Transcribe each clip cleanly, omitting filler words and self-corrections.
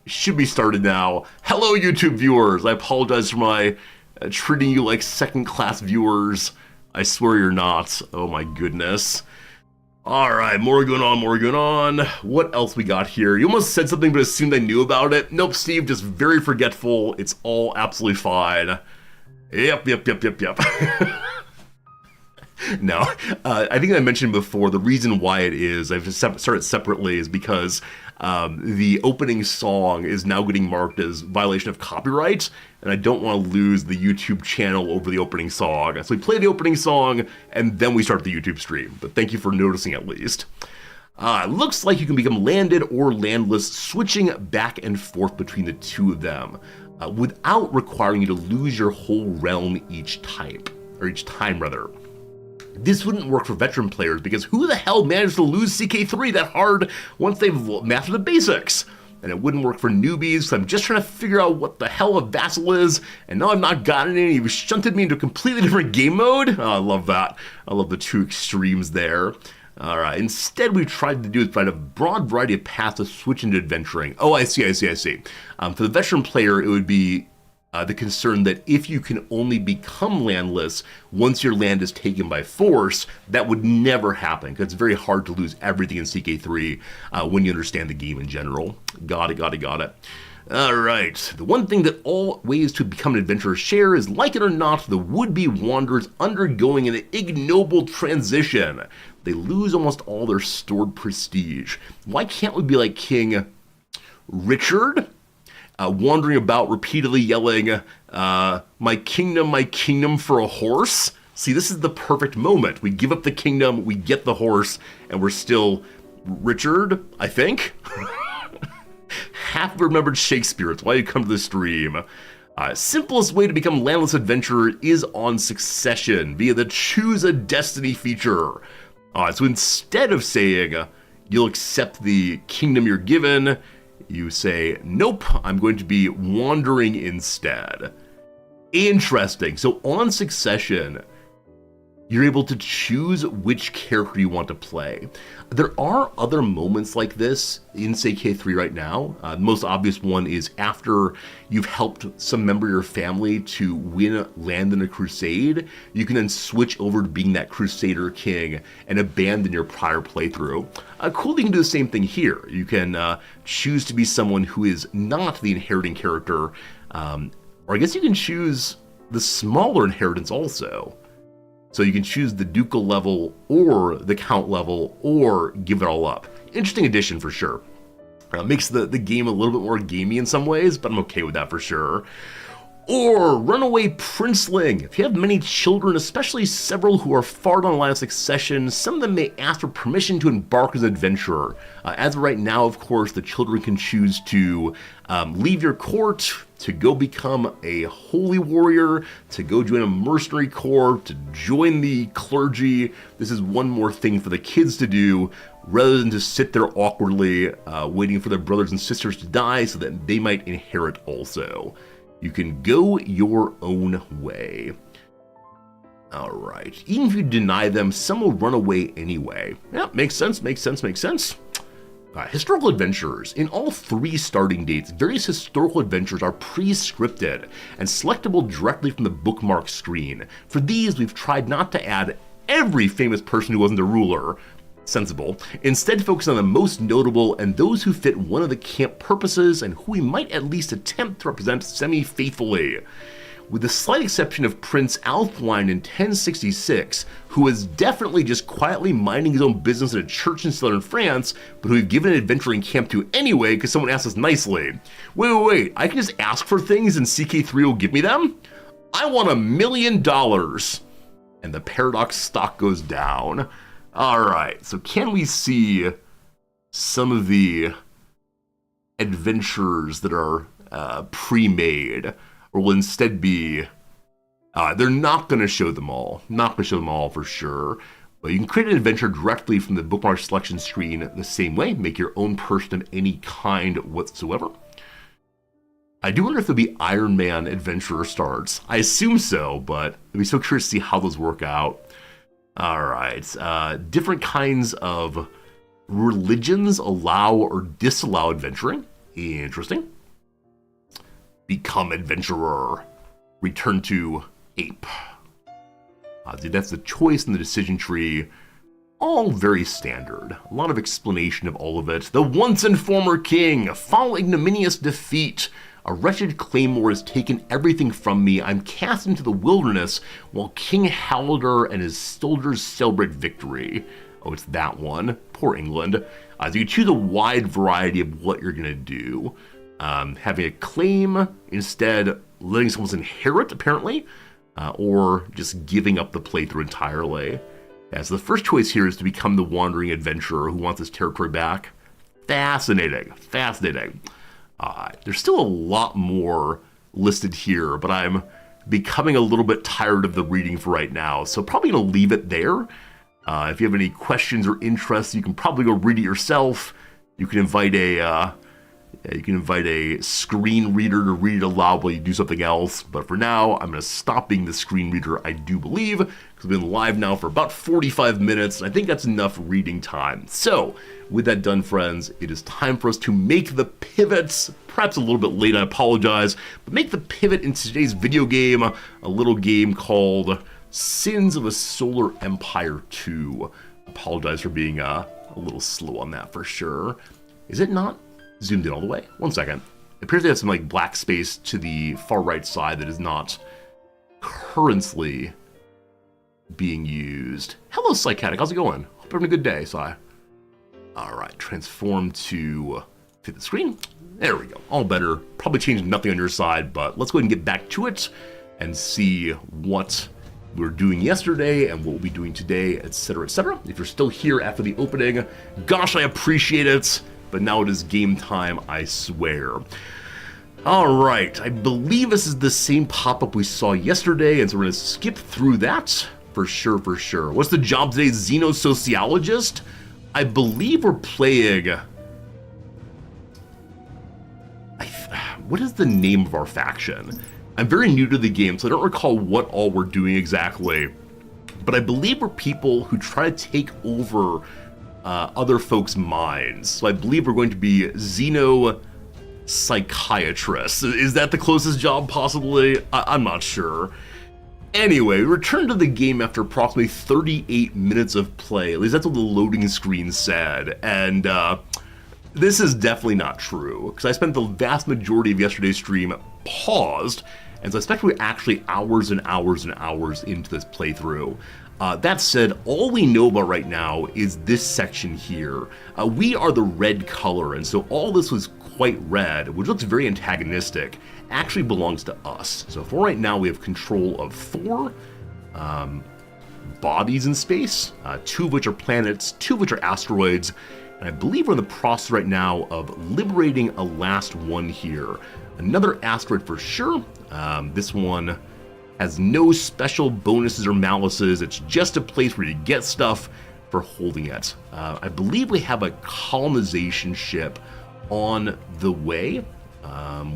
Should be started now. Hello, YouTube viewers. I apologize for my treating you like second-class viewers. I swear you're not. Oh my goodness. All right, more going on. What else we got here? You almost said something, but assumed I knew about it. Nope, Steve, just very forgetful. It's all absolutely fine. Yep. No, I think I mentioned before, the reason why it is, I've just started separately, is because the opening song is now getting marked as violation of copyright, and I don't want to lose the YouTube channel over the opening song. So we play the opening song, and then we start the YouTube stream. But thank you for noticing at least. Looks like you can become landed or landless, switching back and forth between the two of them, without requiring you to lose your whole realm each time. This wouldn't work for veteran players because who the hell managed to lose CK3 that hard once they've mastered the basics? And it wouldn't work for newbies, so I'm just trying to figure out what the hell a vassal is, and now I've not gotten any. You've shunted me into a completely different game mode. Oh, I love that. I love the two extremes there. All right, instead we've tried to do is find a broad variety of paths to switch into adventuring. Oh, I see. For the veteran player, it would be the concern that if you can only become landless once your land is taken by force, that would never happen because it's very hard to lose everything in CK3 when you understand the game in general. Got it. All right, the one thing that all ways to become an adventurer share is, like it or not, the would-be wanderers undergoing an ignoble transition. They lose almost all their stored prestige. Why can't we be like King Richard? Wandering about repeatedly yelling, my kingdom for a horse? See, this is the perfect moment. We give up the kingdom, we get the horse, and we're still Richard, I think? Half remembered Shakespeare, it's why you come to the stream. Simplest way to become landless adventurer is on Succession via the Choose a Destiny feature. So instead of saying you'll accept the kingdom you're given, you say, nope, I'm going to be wandering instead. Interesting. So on Succession, you're able to choose which character you want to play. There are other moments like this in CK3 right now. The most obvious one is after you've helped some member of your family to win land in a crusade, you can then switch over to being that Crusader King and abandon your prior playthrough. Cool, you can do the same thing here. You can choose to be someone who is not the inheriting character, or I guess you can choose the smaller inheritance also. So you can choose the ducal level or the count level or give it all up. Interesting addition for sure. Makes the game a little bit more gamey in some ways, but I'm okay with that for sure. Or Runaway Princeling. If you have many children, especially several who are far down the line of succession, some of them may ask for permission to embark as an adventurer. As of right now, of course, the children can choose to leave your court, to go become a holy warrior, to go join a mercenary corps, to join the clergy. This is one more thing for the kids to do, rather than to sit there awkwardly waiting for their brothers and sisters to die so that they might inherit also. You can go your own way. All right. Even if you deny them, some will run away anyway. Yeah, makes sense. Historical adventurers. In all three starting dates, various historical adventures are pre-scripted and selectable directly from the bookmark screen. For these, we've tried not to add every famous person who wasn't a ruler. Sensible. Instead, focus on the most notable and those who fit one of the camp purposes and who we might at least attempt to represent semi-faithfully. With the slight exception of Prince Alfwine in 1066, who was definitely just quietly minding his own business in a church in southern France, but who we've given an adventuring camp to anyway because someone asked us nicely. Wait, I can just ask for things and CK3 will give me them? I want $1 million. And the Paradox stock goes down. All right, so can we see some of the adventures that are pre-made, or will instead be, they're not going to show them all. Not going to show them all for sure. But you can create an adventure directly from the bookmark selection screen the same way. Make your own person of any kind whatsoever. I do wonder if there'll be Iron Man adventurer starts. I assume so, but I'd be so curious to see how those work out. All right, different kinds of religions allow or disallow adventuring. Interesting. Become adventurer. Return to ape. That's the choice in the decision tree. All very standard. A lot of explanation of all of it. The once and former king. Follow ignominious defeat. A wretched claymore has taken everything from me. I'm cast into the wilderness while King Haldir and his soldiers celebrate victory. Oh, it's that one. Poor England. So you choose a wide variety of what you're going to do. Having a claim, instead letting someone inherit, apparently, or just giving up the playthrough entirely. So the first choice here is to become the wandering adventurer who wants his territory back. Fascinating, fascinating. There's still a lot more listed here, but I'm becoming a little bit tired of the reading for right now, so probably going to leave it there. If you have any questions or interests, you can probably go read it yourself. You can invite a screen reader to read it aloud while you do something else. But for now, I'm going to stop being the screen reader, I do believe, because we've been live now for about 45 minutes. And I think that's enough reading time. So with that done, friends, it is time for us to make the pivots. Perhaps a little bit late, I apologize, but make the pivot into today's video game, a little game called Sins of a Solar Empire 2. Apologize for being a little slow on that for sure. Is it not zoomed in all the way? One second. It appears they have some like black space to the far right side that is not currently being used. Hello, Psychotic. How's it going? Hope you're having a good day, Psy. All right, transform to fit the screen. There we go. All better. Probably changed nothing on your side, but let's go ahead and get back to it and see what we were doing yesterday and what we'll be doing today, etc., etc. If you're still here after the opening, gosh, I appreciate it. But now it is game time, I swear. All right, I believe this is the same pop-up we saw yesterday, and so we're going to skip through that for sure, for sure. What's the job today? Xenosociologist? I believe we're playing... What is the name of our faction? I'm very new to the game, so I don't recall what all we're doing exactly. But I believe we're people who try to take over other folks' minds. So I believe we're going to be xenopsychiatrists. Is that the closest job possibly? I'm not sure. Anyway, we returned to the game after approximately 38 minutes of play. At least that's what the loading screen said. And this is definitely not true, because I spent the vast majority of yesterday's stream paused, and so I expect we're actually hours and hours and hours into this playthrough. That said, all we know about right now is this section here. We are the red color, and so all this was quite red, which looks very antagonistic, actually belongs to us. So for right now, we have control of 4 bodies in space, 2 of which are planets, 2 of which are asteroids, and I believe we're in the process right now of liberating a last one here. Another asteroid for sure. This one has no special bonuses or malices. It's just a place where you get stuff for holding it. I believe we have a colonization ship on the way.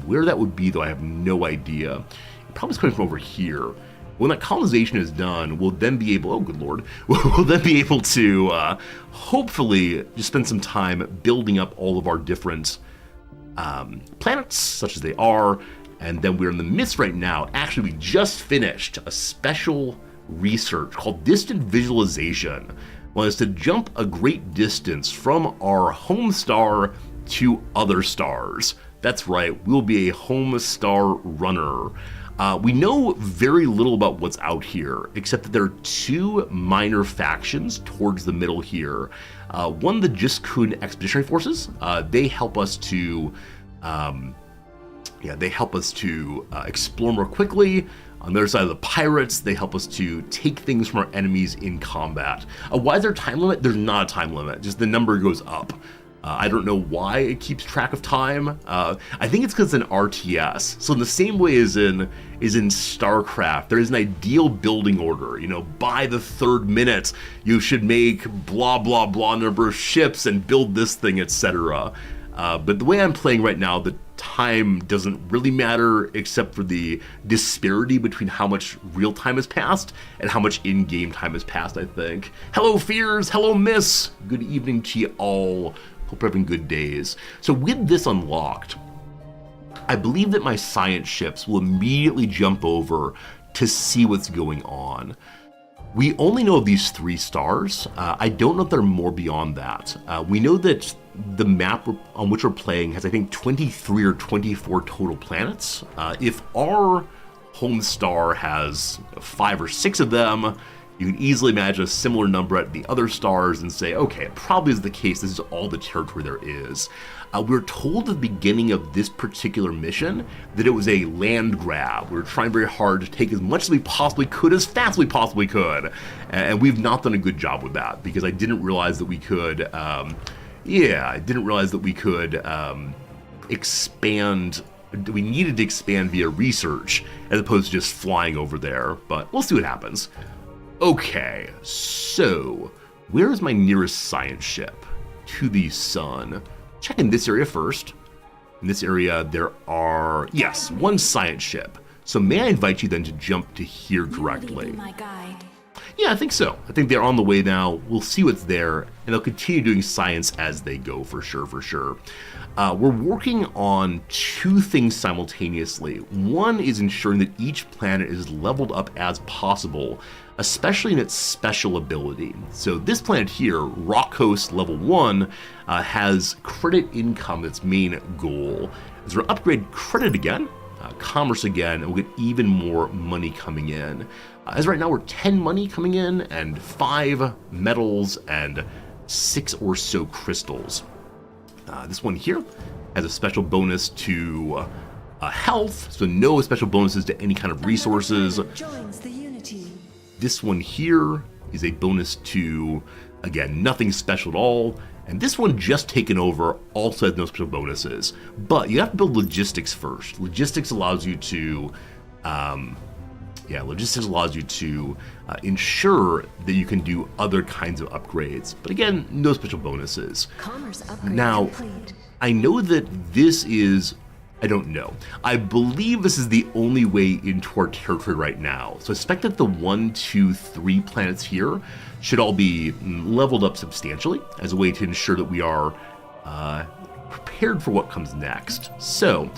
Where that would be, though, I have no idea. It probably is coming from over here. When that colonization is done, we'll then be able, oh good lord, we'll then be able to hopefully just spend some time building up all of our different planets, such as they are. And then we're in the midst right now. Actually, we just finished a special research called Distant Visualization. Well, it's to jump a great distance from our home star to other stars. That's right, we'll be a home star runner. We know very little about what's out here, except that there are 2 minor factions towards the middle here. One, the Jiskun Expeditionary Forces. They help us to explore more quickly. On the other side of the pirates, they help us to take things from our enemies in combat. Why is there a time limit? There's not a time limit, just the number goes up. I don't know why it keeps track of time. I think it's because it's an RTS. So in the same way as in StarCraft, there is an ideal building order. You know, by the 3rd minute, you should make blah, blah, blah number of ships and build this thing, etc. But the way I'm playing right now, the time doesn't really matter except for the disparity between how much real time has passed and how much in-game time has passed, I think. Hello, Fears. Hello, Miss. Good evening to you all. Hope you're having good days. So with this unlocked, I believe that my science ships will immediately jump over to see what's going on. We only know of these 3 stars. I don't know if there are more beyond that. We know that the map on which we're playing has, I think, 23 or 24 total planets. If our home star has 5 or 6 of them, you can easily imagine a similar number at the other stars and say, okay, it probably is the case, this is all the territory there is. We were told at the beginning of this particular mission that it was a land grab. We were trying very hard to take as much as we possibly could, as fast as we possibly could. And we've not done a good job with that, because I didn't realize that we could, expand. We needed to expand via research as opposed to just flying over there, but we'll see what happens. Okay, so where is my nearest science ship to the sun? Check in this area first. In this area, there are, yes, 1 science ship. So may I invite you then to jump to here directly? My guide. Yeah, I think so. I think they're on the way now. We'll see what's there, and they'll continue doing science as they go, for sure, for sure. We're working on 2 things simultaneously. One is ensuring that each planet is leveled up as possible, especially in its special ability. So this planet here, Rock Coast Level 1, has credit income, its main goal. As we upgrade credit again, commerce again, and we'll get even more money coming in. As right now, we're 10 money coming in, and 5 metals, and 6 or so crystals. This one here has a special bonus to health, so no special bonuses to any kind of resources. Joins the unity. This one here is a bonus to, again, nothing special at all. And this one just taken over also has no special bonuses. But you have to build logistics first. Logistics allows you to, ensure that you can do other kinds of upgrades. But again, no special bonuses. Commerce upgrade Now, complete. I know that this is, I don't know. I believe this is the only way into our territory right now. So I expect that the 1, 2, 3 planets here should all be leveled up substantially as a way to ensure that we are prepared for what comes next. So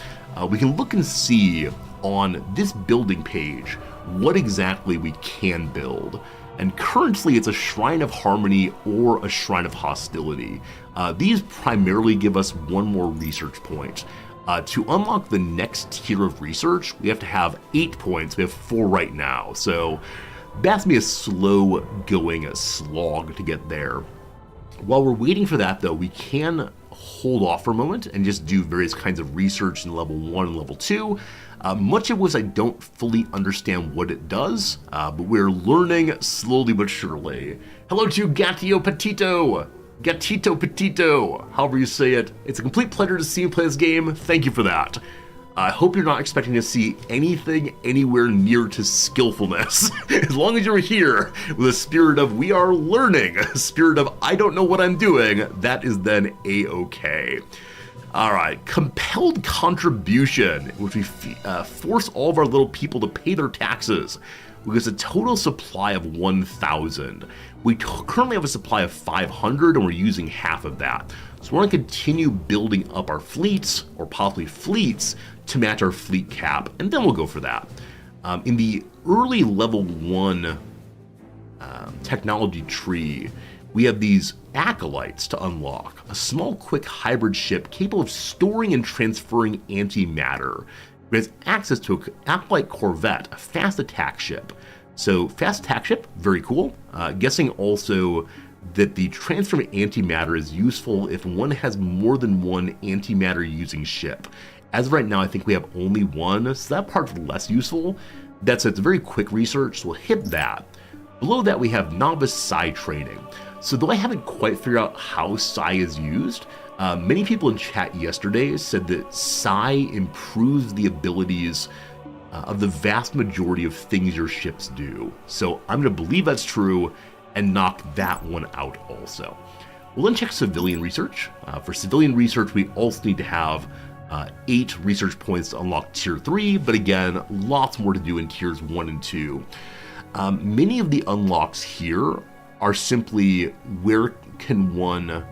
we can look and see on this building page what exactly we can build. And currently it's a Shrine of Harmony or a Shrine of Hostility. These primarily give us 1 more research point. To unlock the next tier of research, we have to have 8 points. We have 4 right now. So that's gonna be a slow going slog to get there. While we're waiting for that though, we can hold off for a moment and just do various kinds of research in level 1 and level 2. Much of which I don't fully understand what it does, but we're learning slowly but surely. Hello to Gatito Petito! Gatito Petito, however you say it. It's a complete pleasure to see you play this game. Thank you for that. I hope you're not expecting to see anything anywhere near to skillfulness. As long as you're here with a spirit of we are learning, a spirit of I don't know what I'm doing, that is then a-okay. All right, compelled contribution, in which we force all of our little people to pay their taxes. We get a total supply of 1,000. We currently have a supply of 500, and we're using half of that. So we're going to continue building up our fleets, or possibly fleets, to match our fleet cap, and then we'll go for that. In the early level 1 technology tree, we have these acolytes to unlock, a small quick hybrid ship capable of storing and transferring antimatter. It has access to an acolyte corvette, a fast attack ship. So fast attack ship, very cool. Guessing also that the transfer of antimatter is useful if one has more than 1 antimatter using ship. As of right now, I think we have only 1, so that part's less useful. It's a very quick research, so we'll hit that. Below that, we have novice psi training. So though I haven't quite figured out how psi is used, many people in chat yesterday said that psi improves the abilities of the vast majority of things your ships do. So I'm going to believe that's true and knock that one out also. We'll then check civilian research. For civilian research, we also need to have 8 research points to unlock tier 3, but again, lots more to do in tiers 1 and 2. Many of the unlocks here are simply where can one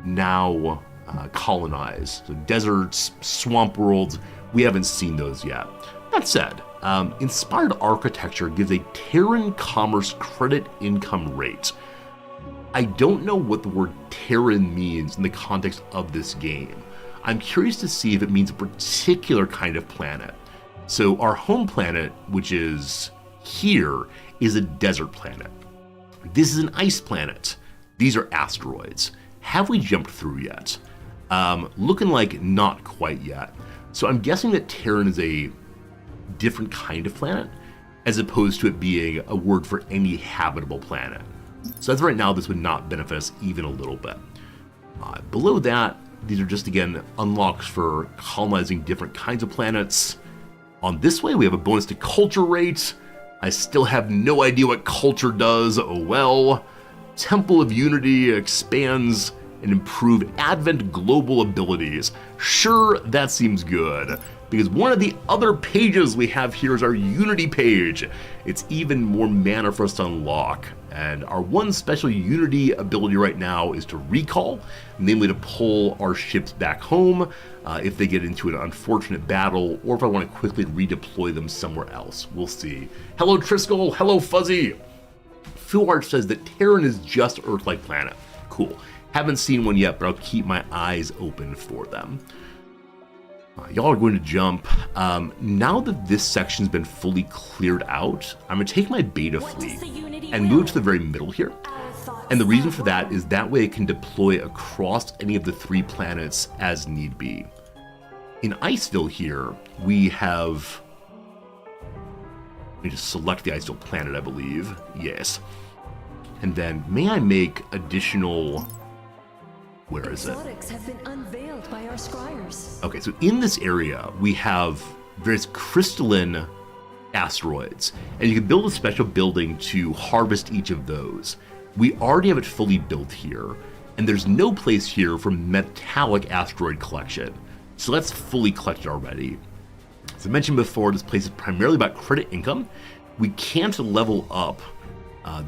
now colonize. So deserts, swamp worlds, we haven't seen those yet. That said, inspired architecture gives a Terran commerce credit income rate. I don't know what the word Terran means in the context of this game. I'm curious to see if it means a particular kind of planet. So our home planet, which is here, is a desert planet. This is an ice planet. These are asteroids. Have we jumped through yet? Looking like not quite yet. So I'm guessing that Terran is a different kind of planet, as opposed to it being a word for any habitable planet. So as of right now, this would not benefit us even a little bit. Below that, these are just, again, unlocks for colonizing different kinds of planets. On this way, we have a bonus to culture rate. I still have no idea what culture does. Oh well. Temple of Unity expands and improve Advent global abilities. Sure, that seems good, because one of the other pages we have here is our Unity page. It's even more mana for us to unlock, and our one special Unity ability right now is to recall, namely to pull our ships back home if they get into an unfortunate battle, or if I want to quickly redeploy them somewhere else. We'll see. Hello Triskel, hello Fuzzy. Fuart says that Terran is just Earth-like planet. Cool. Haven't seen one yet, but I'll keep my eyes open for them. Y'all are going to jump. Now that this section's been fully cleared out, I'm going to take my beta fleet and move to the very middle here. And the reason for that is that way it can deploy across any of the 3 planets as need be. In Iceville here, we have... Let me just select the Iceville planet, I believe. Yes. And then, may I make additional... Where is it? Exotics have been unveiled by our scryers. Okay, so in this area, we have various crystalline asteroids, and you can build a special building to harvest each of those. We already have it fully built here, and there's no place here for metallic asteroid collection, so that's fully collected already. As I mentioned before, this place is primarily about credit income. We can't level up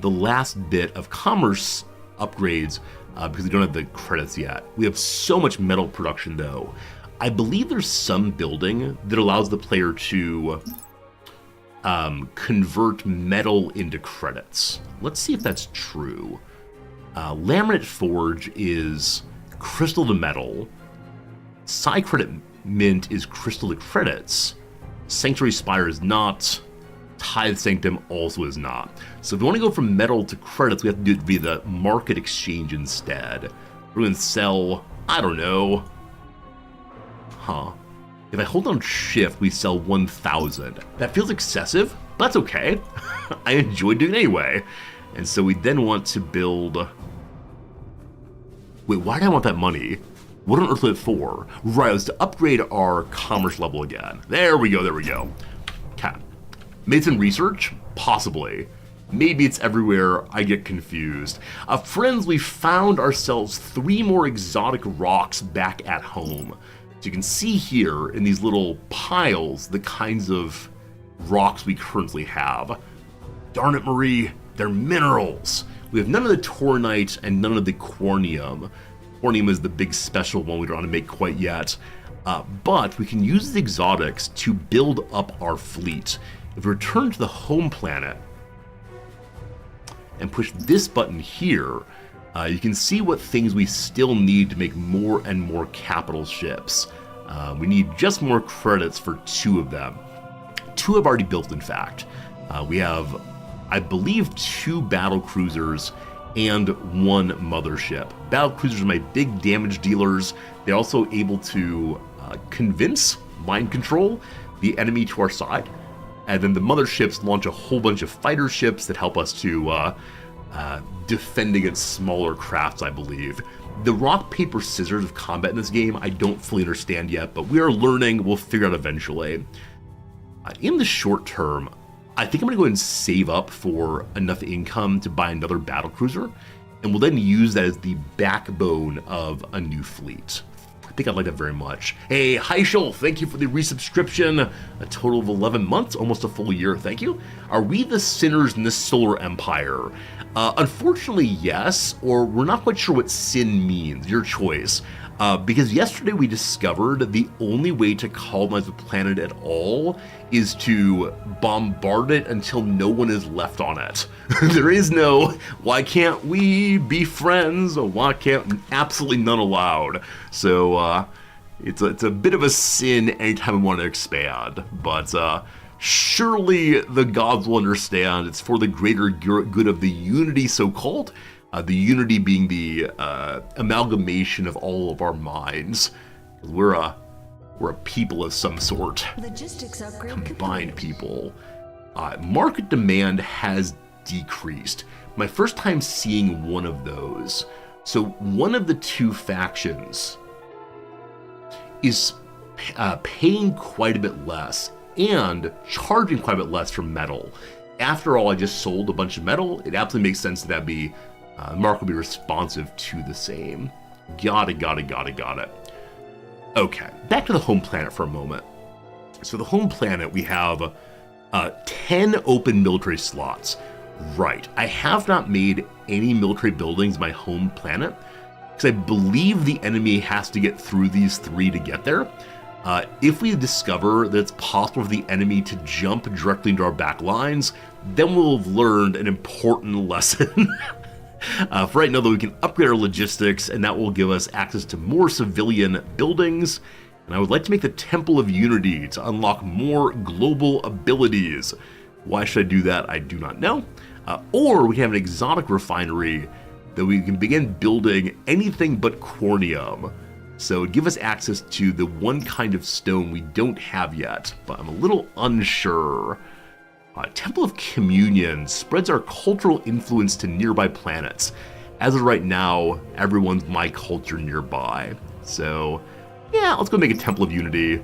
the last bit of commerce upgrades because we don't have the credits yet. We have so much metal production though. I believe there's some building that allows the player to convert metal into credits. Let's see if that's true. Laminate Forge is crystal to metal. Psycredit Mint is crystal to credits. Sanctuary Spire is not. Tithe Sanctum also is not. So if we want to go from metal to credits, we have to do it via the market exchange instead. We're going to sell, I don't know. If I hold on shift, we sell 1,000. That feels excessive, but that's okay. I enjoy doing it anyway. And so we then want to build... Wait, why do I want that money? What on earth was it for? Right, it was to upgrade our commerce level again. There we go, there we go. Okay. Made some research? Possibly. Maybe it's everywhere, I get confused. Friends, we found ourselves 3 more exotic rocks back at home. So you can see here in these little piles the kinds of rocks we currently have. Darn it, Marie, they're minerals. We have none of the Tornite and none of the Quarnium. Quarnium is the big special one we don't want to make quite yet. But we can use the exotics to build up our fleet. If we return to the home planet and push this button here, you can see what things we still need to make more and more capital ships. We need just more credits for 2 of them. 2 have already built, in fact. We have, I believe, 2 battle cruisers and 1 mothership. Battle cruisers are my big damage dealers. They're also able to convince, mind control, the enemy to our side. And then the motherships launch a whole bunch of fighter ships that help us to defend against smaller crafts, I believe. The rock, paper, scissors of combat in this game, I don't fully understand yet, but we are learning. We'll figure out eventually. In the short term, I think I'm going to go ahead and save up for enough income to buy another battlecruiser, and we'll then use that as the backbone of a new fleet. I think I'd like that very much. Hey, Heischel, thank you for the resubscription. A total of 11 months, almost a full year, thank you. Are we the sinners in this solar empire? Unfortunately, yes, or we're not quite sure what sin means, your choice. Because yesterday we discovered the only way to colonize the planet at all is to bombard it until no one is left on it. There is no, why can't we be friends? Or why can't, absolutely none allowed. So it's a bit of a sin anytime we want to expand. But surely the gods will understand it's for the greater good of the unity, so-called. The unity being the amalgamation of all of our minds. We're a people of some sort. Logistics upgrade Combined complete. people. Market demand has decreased. My first time seeing one of those. So one of the two factions is paying quite a bit less and charging quite a bit less for metal. After all, I just sold a bunch of metal. It absolutely makes sense that that'd be Mark will be responsive to the same. Got it. Okay, back to the home planet for a moment. So the home planet, we have 10 open military slots. Right, I have not made any military buildings my home planet, because I believe the enemy has to get through these 3 to get there. If we discover that it's possible for the enemy to jump directly into our back lines, then we'll have learned an important lesson. For right now, though, we can upgrade our logistics, and that will give us access to more civilian buildings. And I would like to make the Temple of Unity to unlock more global abilities. Why should I do that? I do not know. Or we can have an exotic refinery that we can begin building anything but cornium. So give us access to the one kind of stone we don't have yet, but I'm a little unsure. Temple of Communion spreads our cultural influence to nearby planets. As of right now, everyone's my culture nearby. So, yeah, let's go make a Temple of Unity,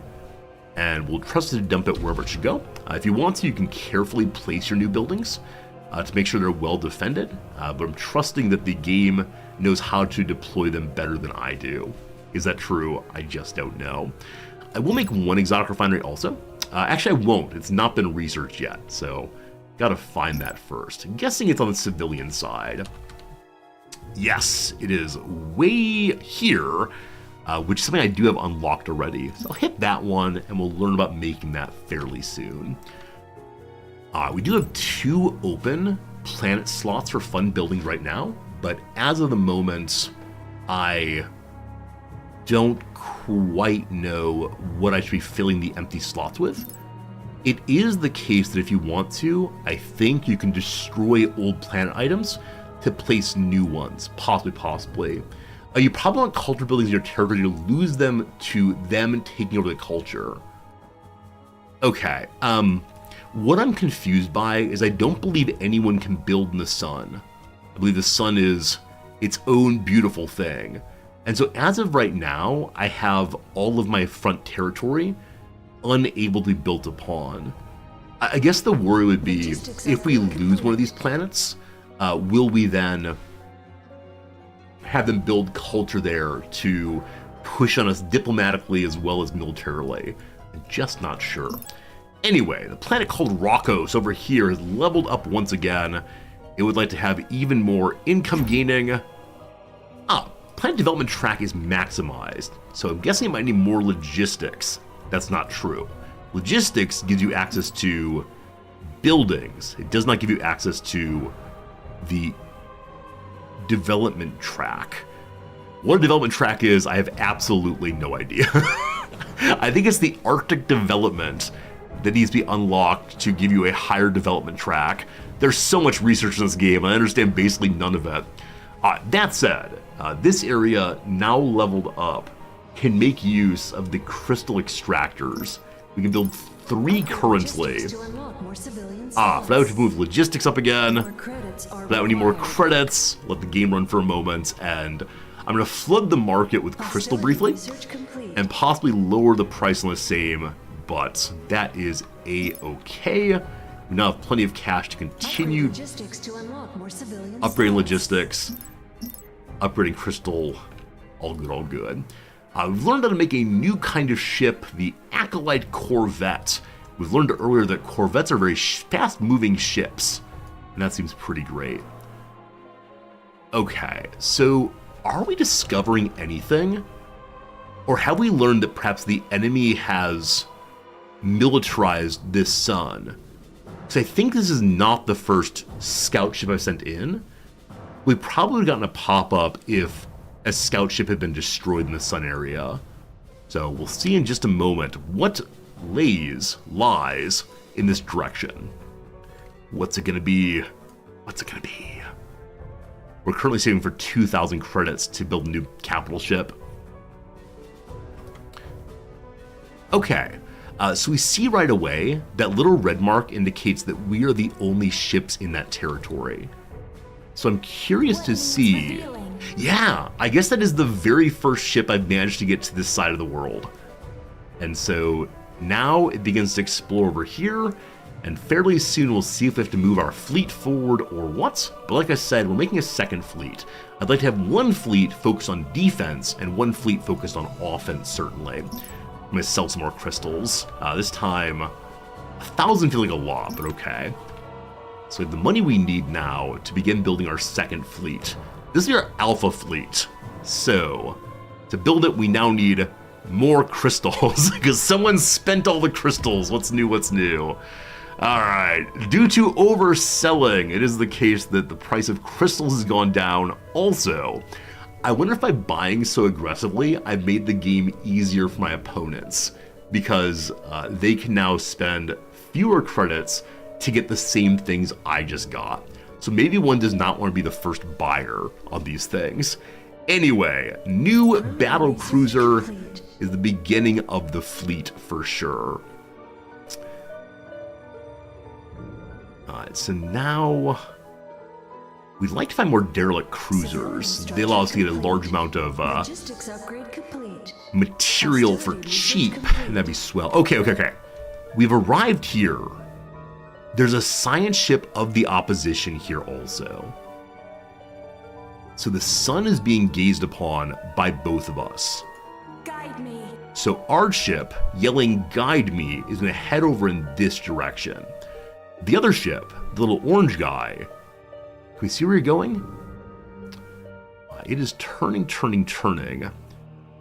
and we'll trust it to dump it wherever it should go. If you want to, you can carefully place your new buildings to make sure they're well defended, but I'm trusting that the game knows how to deploy them better than I do. Is that true? I just don't know. I will make one exotic refinery also. Actually, I won't. It's not been researched yet, so gotta find that first. I'm guessing it's on the civilian side. Yes, it is way here, which is something I do have unlocked already. So I'll hit that one, and we'll learn about making that fairly soon. We do have 2 open planet slots for fun buildings right now, but as of the moment, I don't quite know what I should be filling the empty slots with. It is the case that if you want to, I think you can destroy old planet items to place new ones, possibly. You probably want culture buildings in your territory to lose them to them taking over the culture. Okay, what I'm confused by is I don't believe anyone can build in the sun. I believe the sun is its own beautiful thing. And so as of right now, I have all of my front territory unable to be built upon. I guess the worry would be, if we lose one of these planets, will we then have them build culture there to push on us diplomatically as well as militarily? I'm just not sure. Anyway, the planet called Rockos over here has leveled up once again. It would like to have even more income gaining. Planet development track is maximized, so I'm guessing it might need more logistics. That's not true. Logistics gives you access to buildings. It does not give you access to the development track. What a development track is, I have absolutely no idea. I think it's the Arctic development that needs to be unlocked to give you a higher development track. There's so much research in this game, and I understand basically none of it. That said, this area, now leveled up, can make use of the crystal extractors. We can build 3 currently. Logistics to unlock more civilian For that, we have slots. to move logistics up again. More credits are For that, we need more required. credits. Let the game run for a moment, and I'm going to flood the market with crystal Hostility briefly, research complete. and possibly lower the price on the same, but that is a-okay. We now have plenty of cash to continue Upgrade logistics to unlock more civilian upgrading slots. logistics, upgrading crystal, all good. We've learned how to make a new kind of ship, the Acolyte Corvette. We've learned earlier that Corvettes are very fast-moving ships, and that seems pretty great. Okay, so are we discovering anything? Or have we learned that perhaps the enemy has militarized this sun? Because I think this is not the first scout ship I've sent in. We probably would have gotten a pop-up if a scout ship had been destroyed in the sun area. So we'll see in just a moment what lies in this direction. What's it gonna be? What's it gonna be? We're currently saving for 2,000 credits to build a new capital ship. Okay, so we see right away that little red mark indicates that we are the only ships in that territory. So I'm curious to see. Yeah, I guess that is the very first ship I've managed to get to this side of the world. And so now it begins to explore over here, and fairly soon we'll see if we have to move our fleet forward or what. But like I said, we're making a second fleet. I'd like to have one fleet focused on defense and one fleet focused on offense, certainly. I'm gonna sell some more crystals. This time, 1,000 feels like a lot, but okay. So we have the money we need now to begin building our second fleet. This is our alpha fleet. So, to build it, we now need more crystals, because someone spent all the crystals. What's new, what's new? Alright, due to overselling, it is the case that the price of crystals has gone down also. I wonder if by buying so aggressively, I've made the game easier for my opponents, because they can now spend fewer credits to get the same things I just got. So maybe one does not want to be the first buyer on these things. Anyway, new battle cruiser is the beginning of the fleet for sure. So now we'd like to find more derelict cruisers. They allow us to get a large amount of material for cheap, and that'd be swell. Okay. We've arrived here. There's a science ship of the opposition here also. So the sun is being gazed upon by both of us. Guide me. So our ship, yelling "Guide me," is going to head over in this direction. The other ship, the little orange guy, can we see where you're going? It is turning.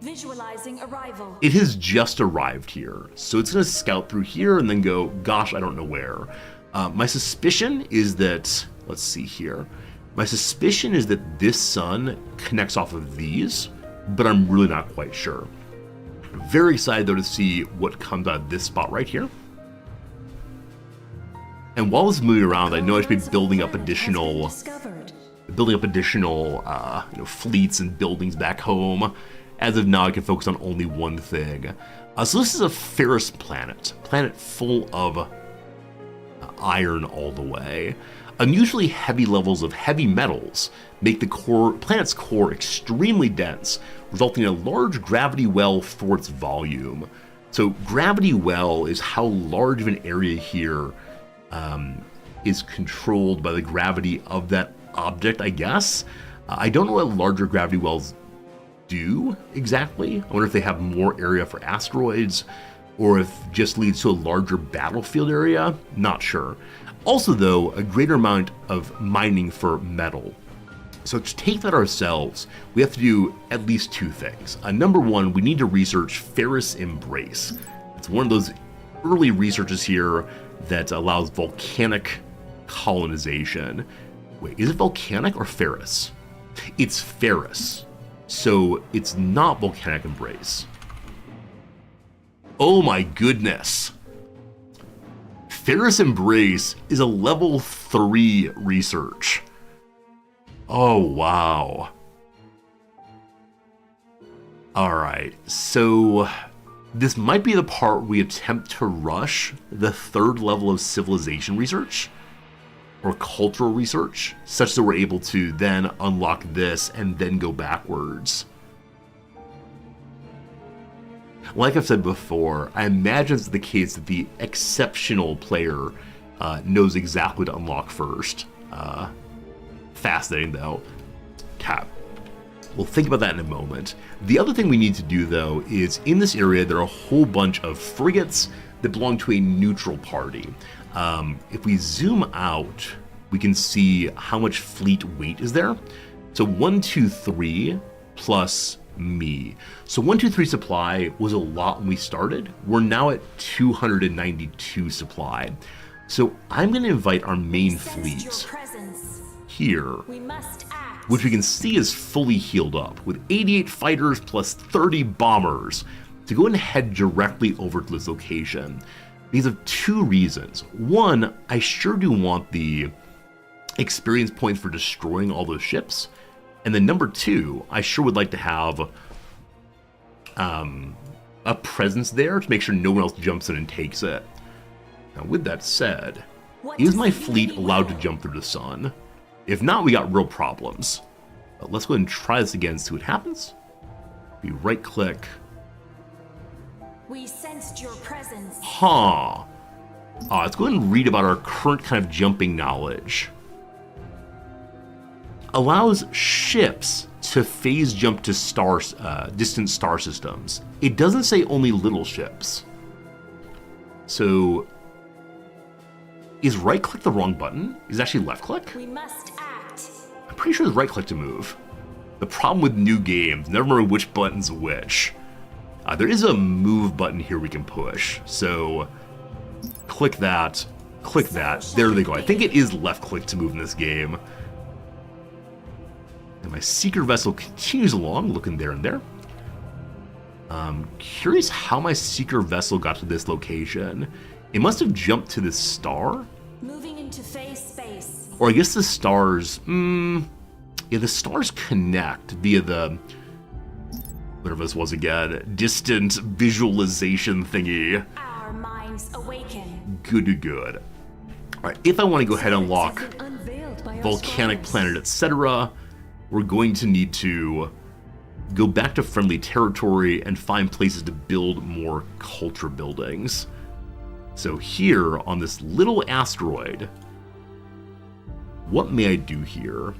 Visualizing arrival. It has just arrived here. So it's going to scout through here and then go, gosh, I don't know where. My suspicion is that, let's see here. My suspicion is that this sun connects off of these, but I'm really not quite sure. Very excited though to see what comes out of this spot right here. And while this is moving around, I know I should be building up additional fleets and buildings back home. As of now, I can focus on only one thing. So this is a Ferris planet full of iron all the way. Unusually heavy levels of heavy metals make the planet's core extremely dense, resulting in a large gravity well for its volume. So gravity well is how large of an area here is controlled by the gravity of that object, I guess. I don't know what larger gravity wells do exactly. I wonder if they have more area for asteroids, or if just leads to a larger battlefield area. Not sure. Also though, a greater amount of mining for metal. So to take that ourselves, we have to do at least two things. Number one, we need to research Ferris Embrace. It's one of those early researches here that allows volcanic colonization. Wait, is it volcanic or ferrous? It's ferrous, so it's not volcanic embrace. Oh my goodness. Ferris Embrace is a level 3 research. Oh wow. Alright, so this might be the part we attempt to rush the third level of civilization research or cultural research, such that we're able to then unlock this and then go backwards. Like I've said before, I imagine it's the case that the exceptional player knows exactly what to unlock first. Fascinating though. Cap. We'll think about that in a moment. The other thing we need to do though is in this area there are a whole bunch of frigates that belong to a neutral party. If we zoom out, we can see how much fleet weight is there. So 1, 2, 3 plus me. So 123 supply was a lot when we started. We're now at 292 supply. So I'm going to invite our main fleet here, We must act. which we can see is fully healed up with 88 fighters plus 30 bombers to go and head directly over to this location because of two reasons. One, I sure do want the experience points for destroying all those ships. And then number two, I sure would like to have a presence there to make sure no one else jumps in and takes it. Now, with that said, is my fleet allowed to jump through the sun? If not, we got real problems. But let's go ahead and try this again, see what happens. We right click. We sensed your presence. Let's go ahead and read about our current kind of jumping knowledge. Allows ships to phase jump to distant star systems. It doesn't say only little ships. So, is right click the wrong button? Is it actually left click? We must act. I'm pretty sure it's right click to move. The problem with new games, never remember which button's which. There is a move button here we can push. So, click that, click that. There they go. I think it is left click to move in this game. And my seeker vessel continues along, looking there and there. Curious how my seeker vessel got to this location. It must have jumped to this star. Moving into phase space. Or I guess the stars, yeah, the stars connect via the, whatever this was again, distant visualization thingy. Our minds awaken. Good. Alright, if I want to go ahead and unlock Have been unveiled by our volcanic scholars. planet, etc., we're going to need to go back to friendly territory and find places to build more culture buildings. So here, on this little asteroid, what may I do here?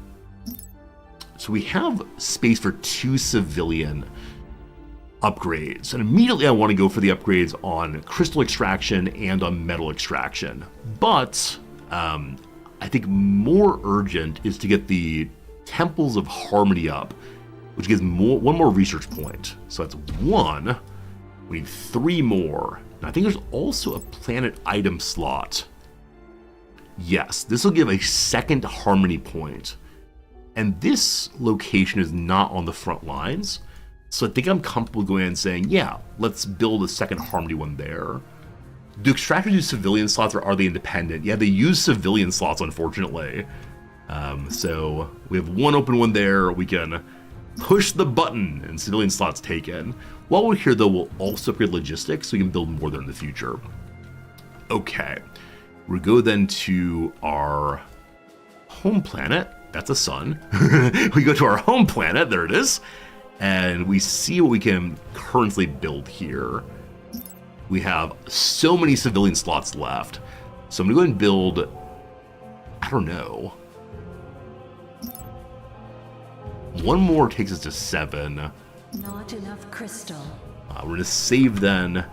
So we have space for 2 civilian upgrades, and immediately I want to go for the upgrades on crystal extraction and on metal extraction. But I think more urgent is to get the Temples of Harmony up, which gives one more research point. So that's 1. We need 3 more. Now, I think there's also a planet item slot. Yes, this will give a second Harmony point. And this location is not on the front lines. So I think I'm comfortable going in and saying, yeah, let's build a second Harmony one there. Do extractors use civilian slots or are they independent? Yeah, they use civilian slots, unfortunately. So we have 1 open one there. We can push the button and civilian slots taken. While we're here, though, we'll also upgrade logistics so we can build more there in the future. Okay. We go then to our home planet. That's a sun. We go to our home planet. There it is. And we see what we can currently build here. We have so many civilian slots left. So I'm going to go ahead and build, I don't know. 1 more takes us to 7. Not enough crystal. We're going to save then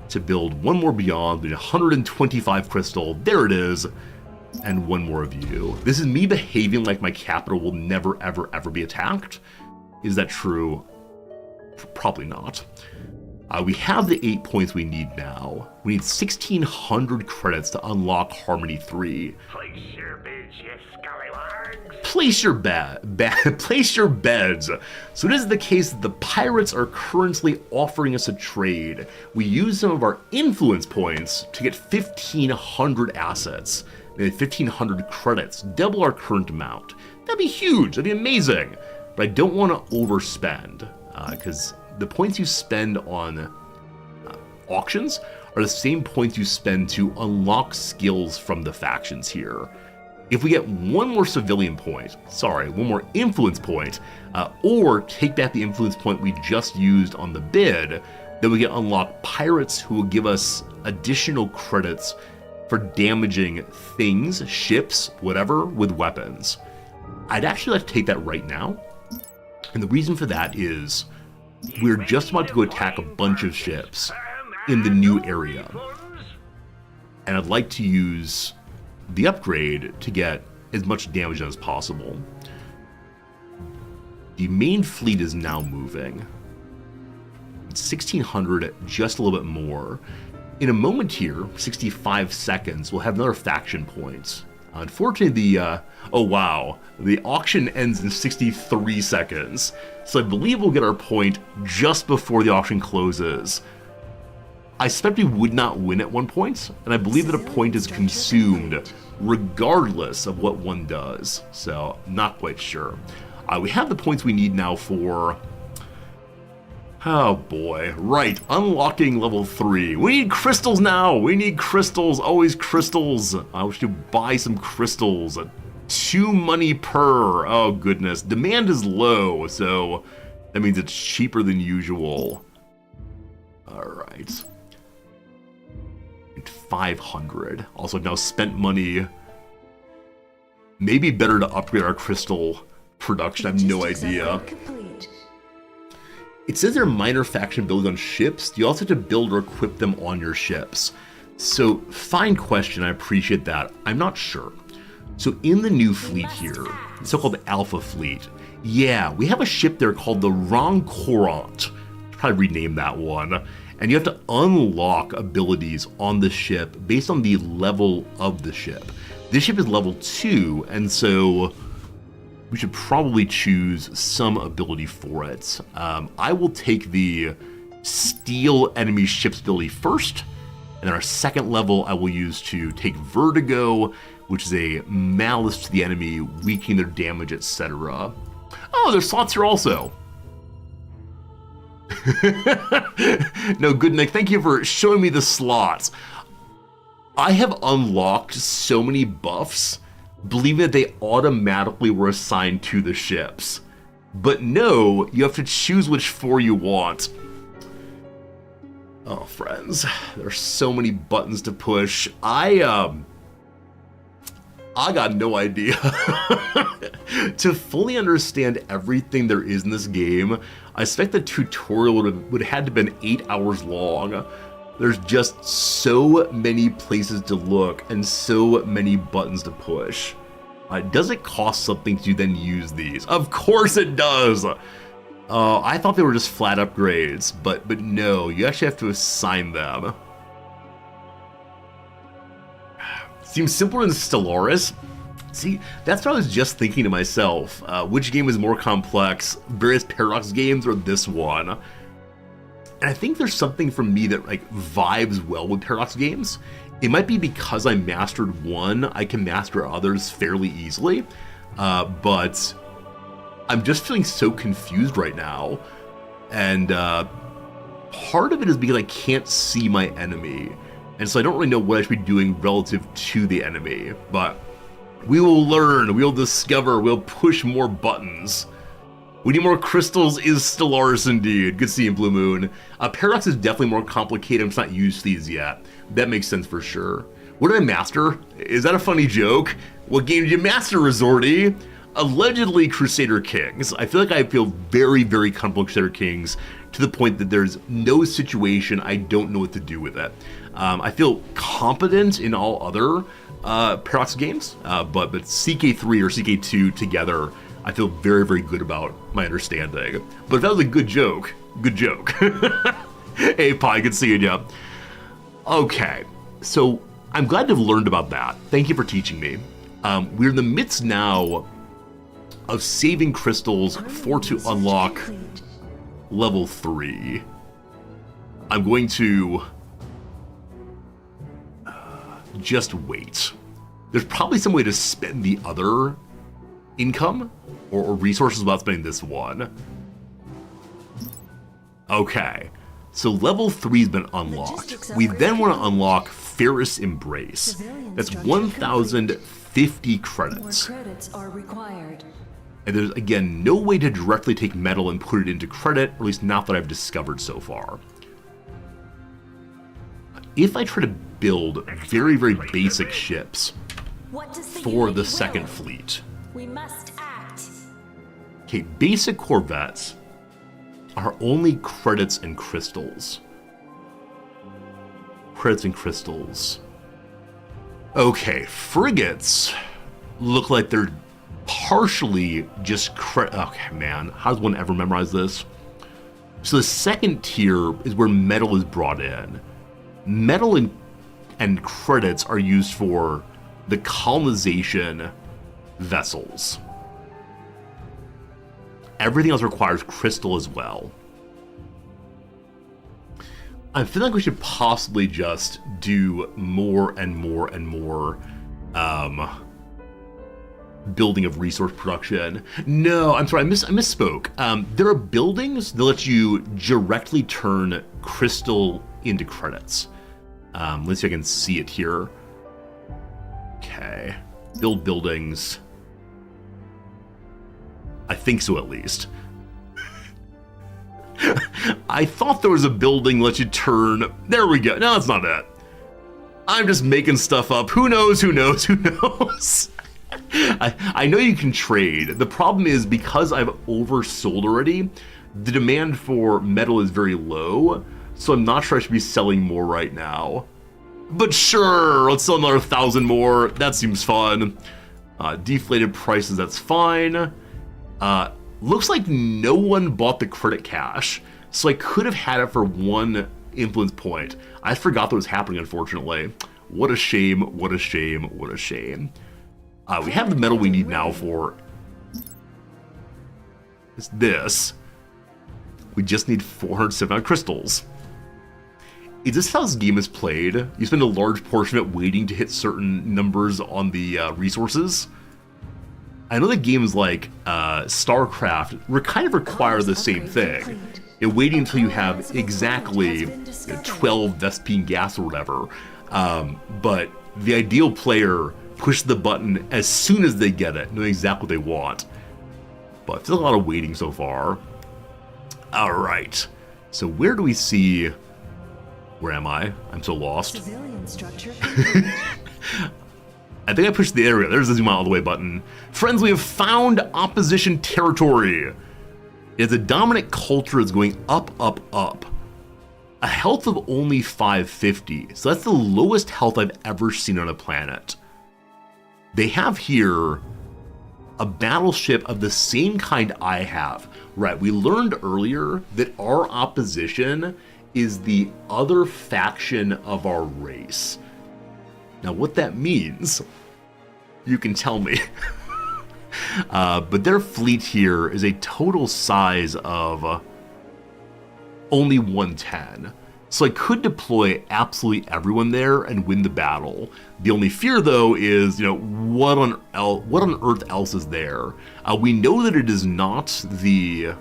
to build 1 more beyond. We need 125 crystal. There it is. And 1 more of you. This is me behaving like my capital will never, ever, ever be attacked. Is that true? Probably not. We have the 8 points we need now. We need 1,600 credits to unlock Harmony 3. Place your beds, you scallywags. Place your place your beds. So it is the case that the pirates are currently offering us a trade. We use some of our influence points to get 1,500 assets. And 1,500 credits, double our current amount. That'd be huge, that'd be amazing. But I don't want to overspend, because the points you spend on auctions are the same points you spend to unlock skills from the factions here. If we get 1 more civilian point, 1 more influence point, or take back the influence point we just used on the bid, then we can unlock pirates who will give us additional credits for damaging things, ships, whatever, with weapons. I'd actually like to take that right now. And the reason for that is we're just about to go attack a bunch of ships in the new area. And I'd like to use the upgrade to get as much damage done as possible. The main fleet is now moving. It's 1600, just a little bit more. In a moment here, 65 seconds, we'll have another faction point. Unfortunately, oh wow, the auction ends in 63 seconds. So I believe we'll get our point just before the auction closes. I suspect we would not win at one point, and I believe that a point is consumed regardless of what one does. So, not quite sure. We have the points we need now for... Oh boy, right, unlocking level 3. We need crystals now! We need crystals, always crystals! We should buy some crystals. 2 money per, oh goodness. Demand is low, so that means it's cheaper than usual. Alright. 500. Also now spent money. Maybe better to upgrade our crystal production, I have no idea. It says there are minor faction builds on ships. You also have to build or equip them on your ships. So, fine question, I appreciate that. I'm not sure. So in the new fleet here, the so-called Alpha Fleet, yeah, we have a ship there called the Roncorant. Probably rename that one. And you have to unlock abilities on the ship based on the level of the ship. This ship is level 2, and so we should probably choose some ability for it. I will take the steal enemy ship's ability first, and then our second level I will use to take Vertigo, which is a malice to the enemy, weakening their damage, etc. Oh, there's slots here also. No, good Nick, thank you for showing me the slots. I have unlocked so many buffs, believing that they automatically were assigned to the ships. But no, you have to choose which 4 you want. Oh, friends, there's so many buttons to push. I got no idea. To fully understand everything there is in this game, I suspect the tutorial would have had to have been 8 hours long. There's just so many places to look and so many buttons to push. Does it cost something to then use these? Of course it does! I thought they were just flat upgrades, but no, you actually have to assign them. Seems simpler than Stellaris. See, that's what I was just thinking to myself. Which game is more complex, various Paradox games or this one? And I think there's something from me that like vibes well with Paradox games. It might be because I mastered one, I can master others fairly easily, but I'm just feeling so confused right now. And part of it is because I can't see my enemy. And so I don't really know what I should be doing relative to the enemy, but we will learn, we'll discover, we'll push more buttons. We need more crystals is Stellaris indeed. Good seeing Blue Moon. Paradox is definitely more complicated, I'm just not used to these yet. That makes sense for sure. What did I master? Is that a funny joke? What game did you master, Resorty? Allegedly Crusader Kings. I feel very, very comfortable with Crusader Kings to the point that there's no situation I don't know what to do with it. I feel competent in all other Paradox games, but CK3 or CK2 together, I feel very, very good about my understanding. But if that was a good joke, good joke. Hey, Pi, good seeing you. Okay, so I'm glad to have learned about that. Thank you for teaching me. We're in the midst now of saving crystals to unlock level 3. I'm going to just wait. There's probably some way to spend the other income or resources without spending this one. Okay, so level 3 has been unlocked. We then want to unlock Ferris Embrace. That's 1,050 credits. More credits are required. And there's, again, no way to directly take metal and put it into credit, or at least not that I've discovered so far. If I try to build very, very basic ships for the second fleet. We must act. Okay, basic corvettes are only credits and crystals. Credits and crystals. Okay, frigates look like they're partially just okay, man, how does one ever memorize this? So the second tier is where metal is brought in. Metal and credits are used for the colonization vessels. Everything else requires crystal as well. I feel like we should possibly just do more and more and more building of resource production. No, I'm sorry, I misspoke. There are buildings that let you directly turn crystal into credits. Let's see if I can see it here. Okay, build buildings. I think so, at least. I thought there was a building that lets you turn. There we go. No, that's not it. I'm just making stuff up. Who knows? Who knows? Who knows? I know you can trade. The problem is because I've oversold already, the demand for metal is very low, so I'm not sure I should be selling more right now. But sure, let's sell another 1,000 more. That seems fun. Deflated prices, that's fine. Looks like no one bought the credit cash, so I could have had it for 1 influence point. I forgot that was happening, unfortunately. What a shame, what a shame, what a shame. We have the metal we need now for this. We just need 479 crystals. Is this how this game is played? You spend a large portion of it waiting to hit certain numbers on the resources? I know that games like StarCraft kind of require the same thing. You're waiting until you have exactly 12 Vespene gas or whatever. But the ideal player pushes the button as soon as they get it, knowing exactly what they want. But there's a lot of waiting so far. Alright, so where do we see... Where am I? I'm so lost. Civilian structure. I think I pushed the area. There's the zoom out all the way button. Friends, we have found opposition territory. It's a dominant culture that's going up, up, up. A health of only 550. So that's the lowest health I've ever seen on a planet. They have here a battleship of the same kind I have. Right, we learned earlier that our opposition is the other faction of our race. Now, what that means, you can tell me. But their fleet here is a total size of only 110. So I could deploy absolutely everyone there and win the battle. The only fear, though, is, what on earth else is there? We know that it is not their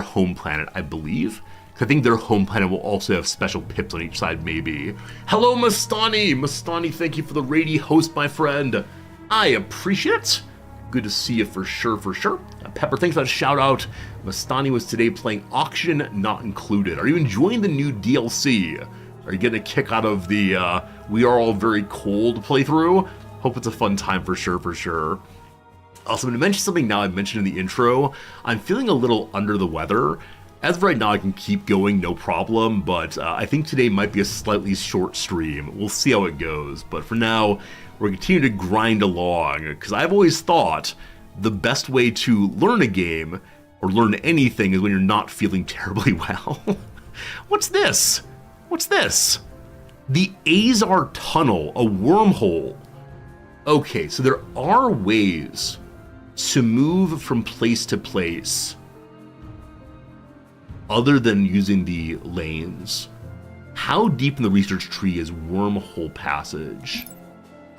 home planet, I believe. I think their home planet will also have special pips on each side, maybe. Hello, Mastani! Mastani, thank you for the raid host, my friend. I appreciate it. Good to see you for sure, for sure. Pepper, thanks for that shout out. Mastani was today playing Auction Not Included. Are you enjoying the new DLC? Are you getting a kick out of the We Are All Very Cold playthrough? Hope it's a fun time for sure, for sure. Also, I'm going to mention something now I mentioned in the intro. I'm feeling a little under the weather. As of right now, I can keep going, no problem, but I think today might be a slightly short stream. We'll see how it goes, but for now, we're continuing to grind along, because I've always thought the best way to learn a game, or learn anything, is when you're not feeling terribly well. What's this? What's this? The Azar Tunnel, a wormhole. Okay, so there are ways to move from place to place other than using the lanes. How deep in the research tree is Wormhole Passage?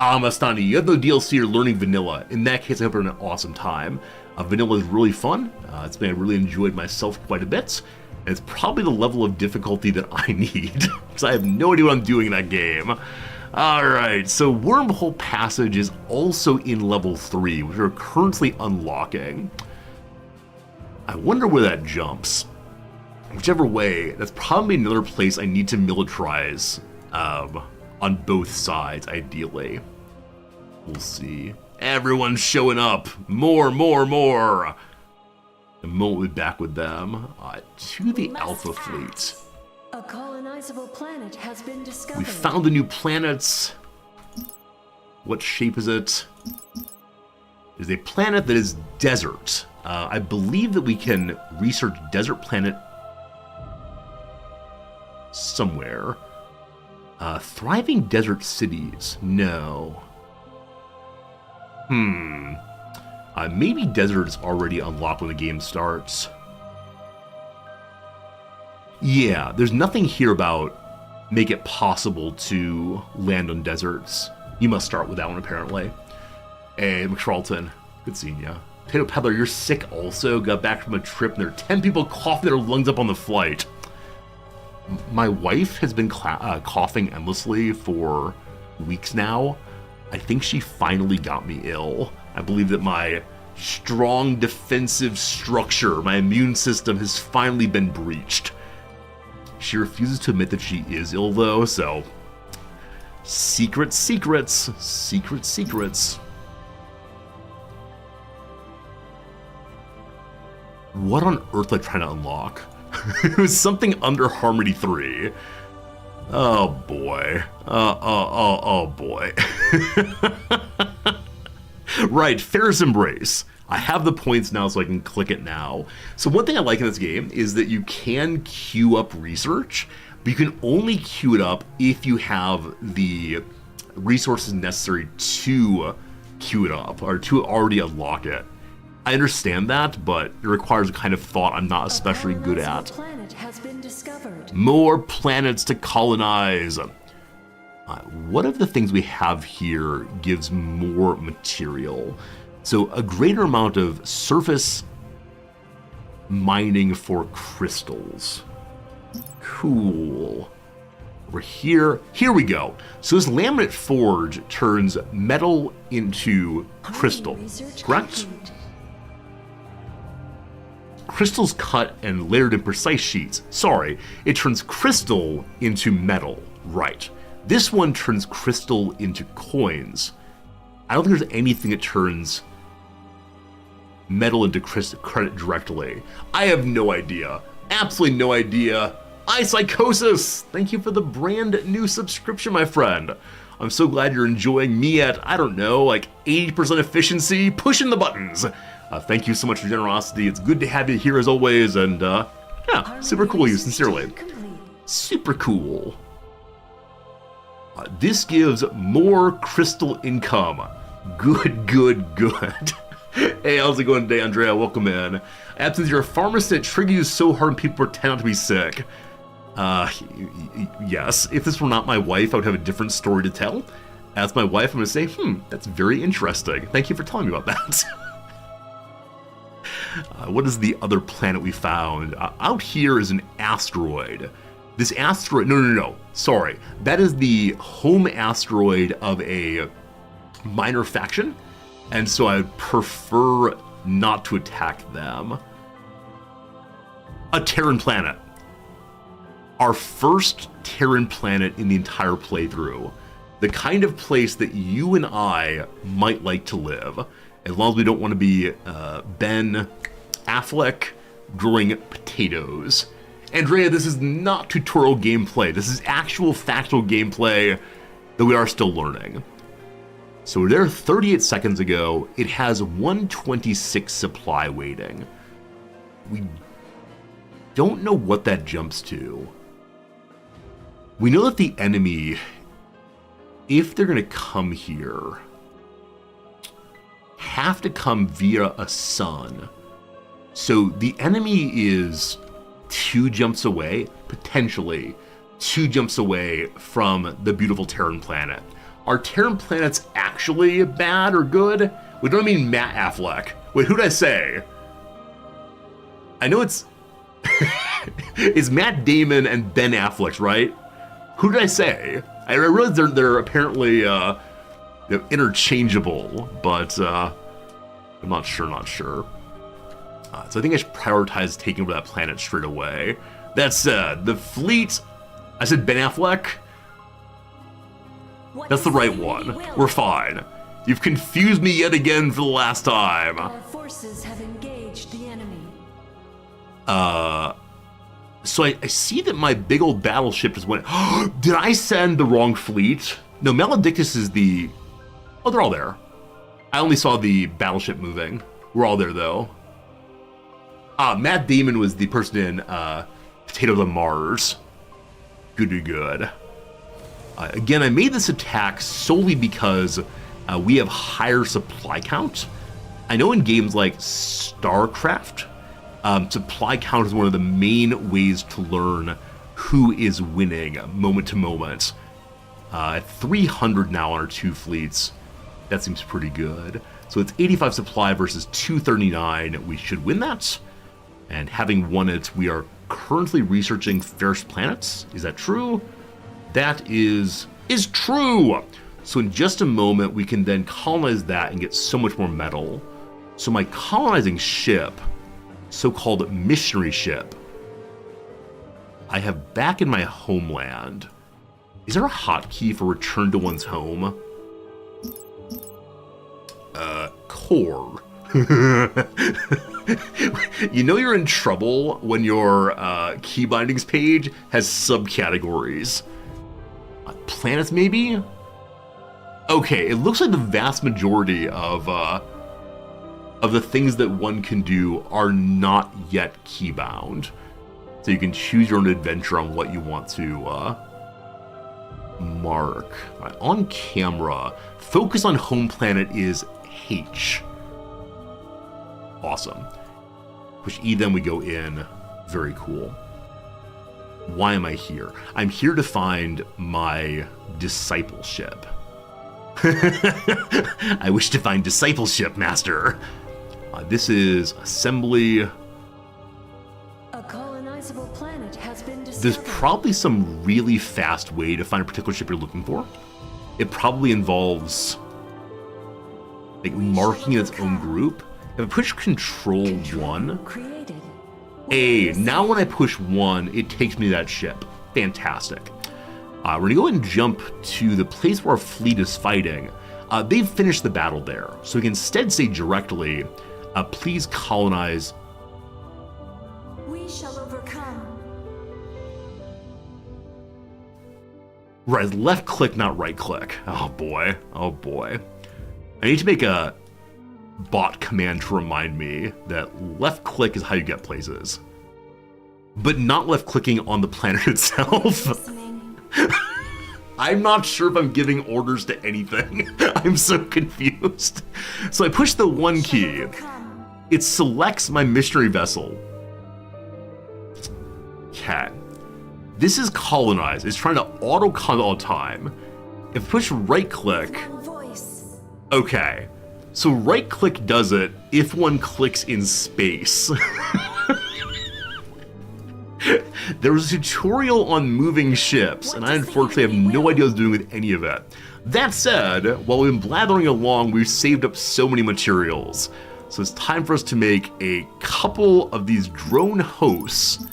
Mastani, you have no DLC or learning vanilla. In that case, I hope you're having an awesome time. Vanilla is really fun. It's been I really enjoyed myself quite a bit. And it's probably the level of difficulty that I need, because I have no idea what I'm doing in that game. Alright, so Wormhole Passage is also in level 3, which we're currently unlocking. I wonder where that jumps. Whichever way, that's probably another place I need to militarize on both sides, ideally. We'll see. Everyone's showing up. More. And we'll be back with them to the Alpha Fleet. A colonizable planet has been discovered. We found the new planets. What shape is it? It is a planet that is desert. I believe that we can research desert planet somewhere. Thriving desert cities. No. Maybe desert is already unlocked when the game starts. Yeah, there's nothing here about make it possible to land on deserts. You must start with that one, apparently. Hey, McCharlton, good seeing ya. Potato Peddler, you're sick also. Got back from a trip and there are 10 people coughing their lungs up on the flight. My wife has been coughing endlessly for weeks now. I think she finally got me ill. I believe that my strong defensive structure, my immune system, has finally been breached. She refuses to admit that she is ill, though, so... Secret secrets. Secret secrets. What on earth am I trying to unlock? It was something under Harmony 3. Oh boy. Oh boy. Right, Ferris Embrace. I have the points now so I can click it now. So one thing I like in this game is that you can queue up research, but you can only queue it up if you have the resources necessary to queue it up, or to already unlock it. I understand that, but it requires a kind of thought I'm not especially good at. Planet has been discovered. More planets to colonize. What of the things we have here gives more material? So a greater amount of surface mining for crystals. Cool. Over here we go. So this laminate forge turns metal into crystal, correct? Crystals cut and layered in precise sheets. Sorry, it turns crystal into metal, right. This one turns crystal into coins. I don't think there's anything that turns metal into credit directly. I have no idea. Absolutely no idea. iPsychosis! Thank you for the brand new subscription, my friend. I'm so glad you're enjoying me at, I don't know, like 80% efficiency, pushing the buttons. Thank you so much for your generosity. It's good to have you here as always, and yeah, super cool of you, sincerely. Super cool. This gives more crystal income. Good, good, good. Hey, how's it going today, Andrea? Welcome in. Absence, you're a pharmacist, it triggers you so hard when people pretend not to be sick. Yes. If this were not my wife, I would have a different story to tell. As my wife, I'm going to say, that's very interesting. Thank you for telling me about that. What is the other planet we found? Out here is an asteroid. This asteroid, no, sorry. That is the home asteroid of a minor faction, and so I prefer not to attack them. A Terran planet. Our first Terran planet in the entire playthrough. The kind of place that you and I might like to live, as long as we don't want to be Ben Affleck growing potatoes. Andrea, this is not tutorial gameplay. This is actual factual gameplay that we are still learning. So we're there 38 seconds ago. It has 126 supply waiting. We don't know what that jumps to. We know that the enemy, if they're going to come here, have to come via a sun. So the enemy is 2 jumps away, potentially 2 jumps away from the beautiful Terran planet. Are Terran planets actually bad or good? We don't mean Matt Affleck. Wait, who'd I say? I know it's it's Matt Damon and Ben Affleck, right? Who did I say? I realize they're apparently interchangeable, but I'm not sure. So I think I should prioritize taking over that planet straight away. That said, the fleet, I said Ben Affleck. That's the right one. We're fine. You've confused me yet again for the last time. Our forces have engaged the enemy. So I see that my big old battleship just went. Did I send the wrong fleet? No, Maledictus is the Oh, they're all there. I only saw the battleship moving. We're all there, though. Matt Damon was the person in Potatoes on Mars. Good. Again, I made this attack solely because we have higher supply count. I know in games like StarCraft, supply count is one of the main ways to learn who is winning moment to moment. At 300 now on our 2 fleets, that seems pretty good. So it's 85 supply versus 239. We should win that. And having won it, we are currently researching Fairest Planets. Is that true? That is true. So in just a moment, we can then colonize that and get so much more metal. So my colonizing ship, so-called missionary ship, I have back in my homeland. Is there a hotkey for return to one's home? Core. You know you're in trouble when your key bindings page has subcategories. Planets, maybe? Okay, it looks like the vast majority of the things that one can do are not yet keybound. So you can choose your own adventure on what you want to mark. Right, on camera, focus on home planet is H. Awesome. Push E, then we go in. Very cool. Why am I here? I'm here to find my discipleship. I wish to find discipleship, Master. This is assembly. A colonizable planet has been discovered. There's probably some really fast way to find a particular ship you're looking for. It probably involves like marking its own group. If I push Control 1, Created. A, now when I push 1, it takes me to that ship. Fantastic. We're gonna go ahead and jump to the place where our fleet is fighting. They've finished the battle there, so we can instead say directly, please colonize. We shall overcome. Right, left click, not right click. Oh boy. I need to make a bot command to remind me that left click is how you get places. But not left clicking on the planet itself. Listening. I'm not sure if I'm giving orders to anything. I'm so confused. So I push the 1 key. Overcome. It selects my missionary vessel. Okay. This is colonize. It's trying to auto-colonize all the time. If I push right click, One voice. okay. So right click does it if one clicks in space. There was a tutorial on moving ships, and I unfortunately have no idea what I was doing with any of it. That said, while we've been blathering along, we've saved up so many materials. So it's time for us to make a couple of these drone hosts.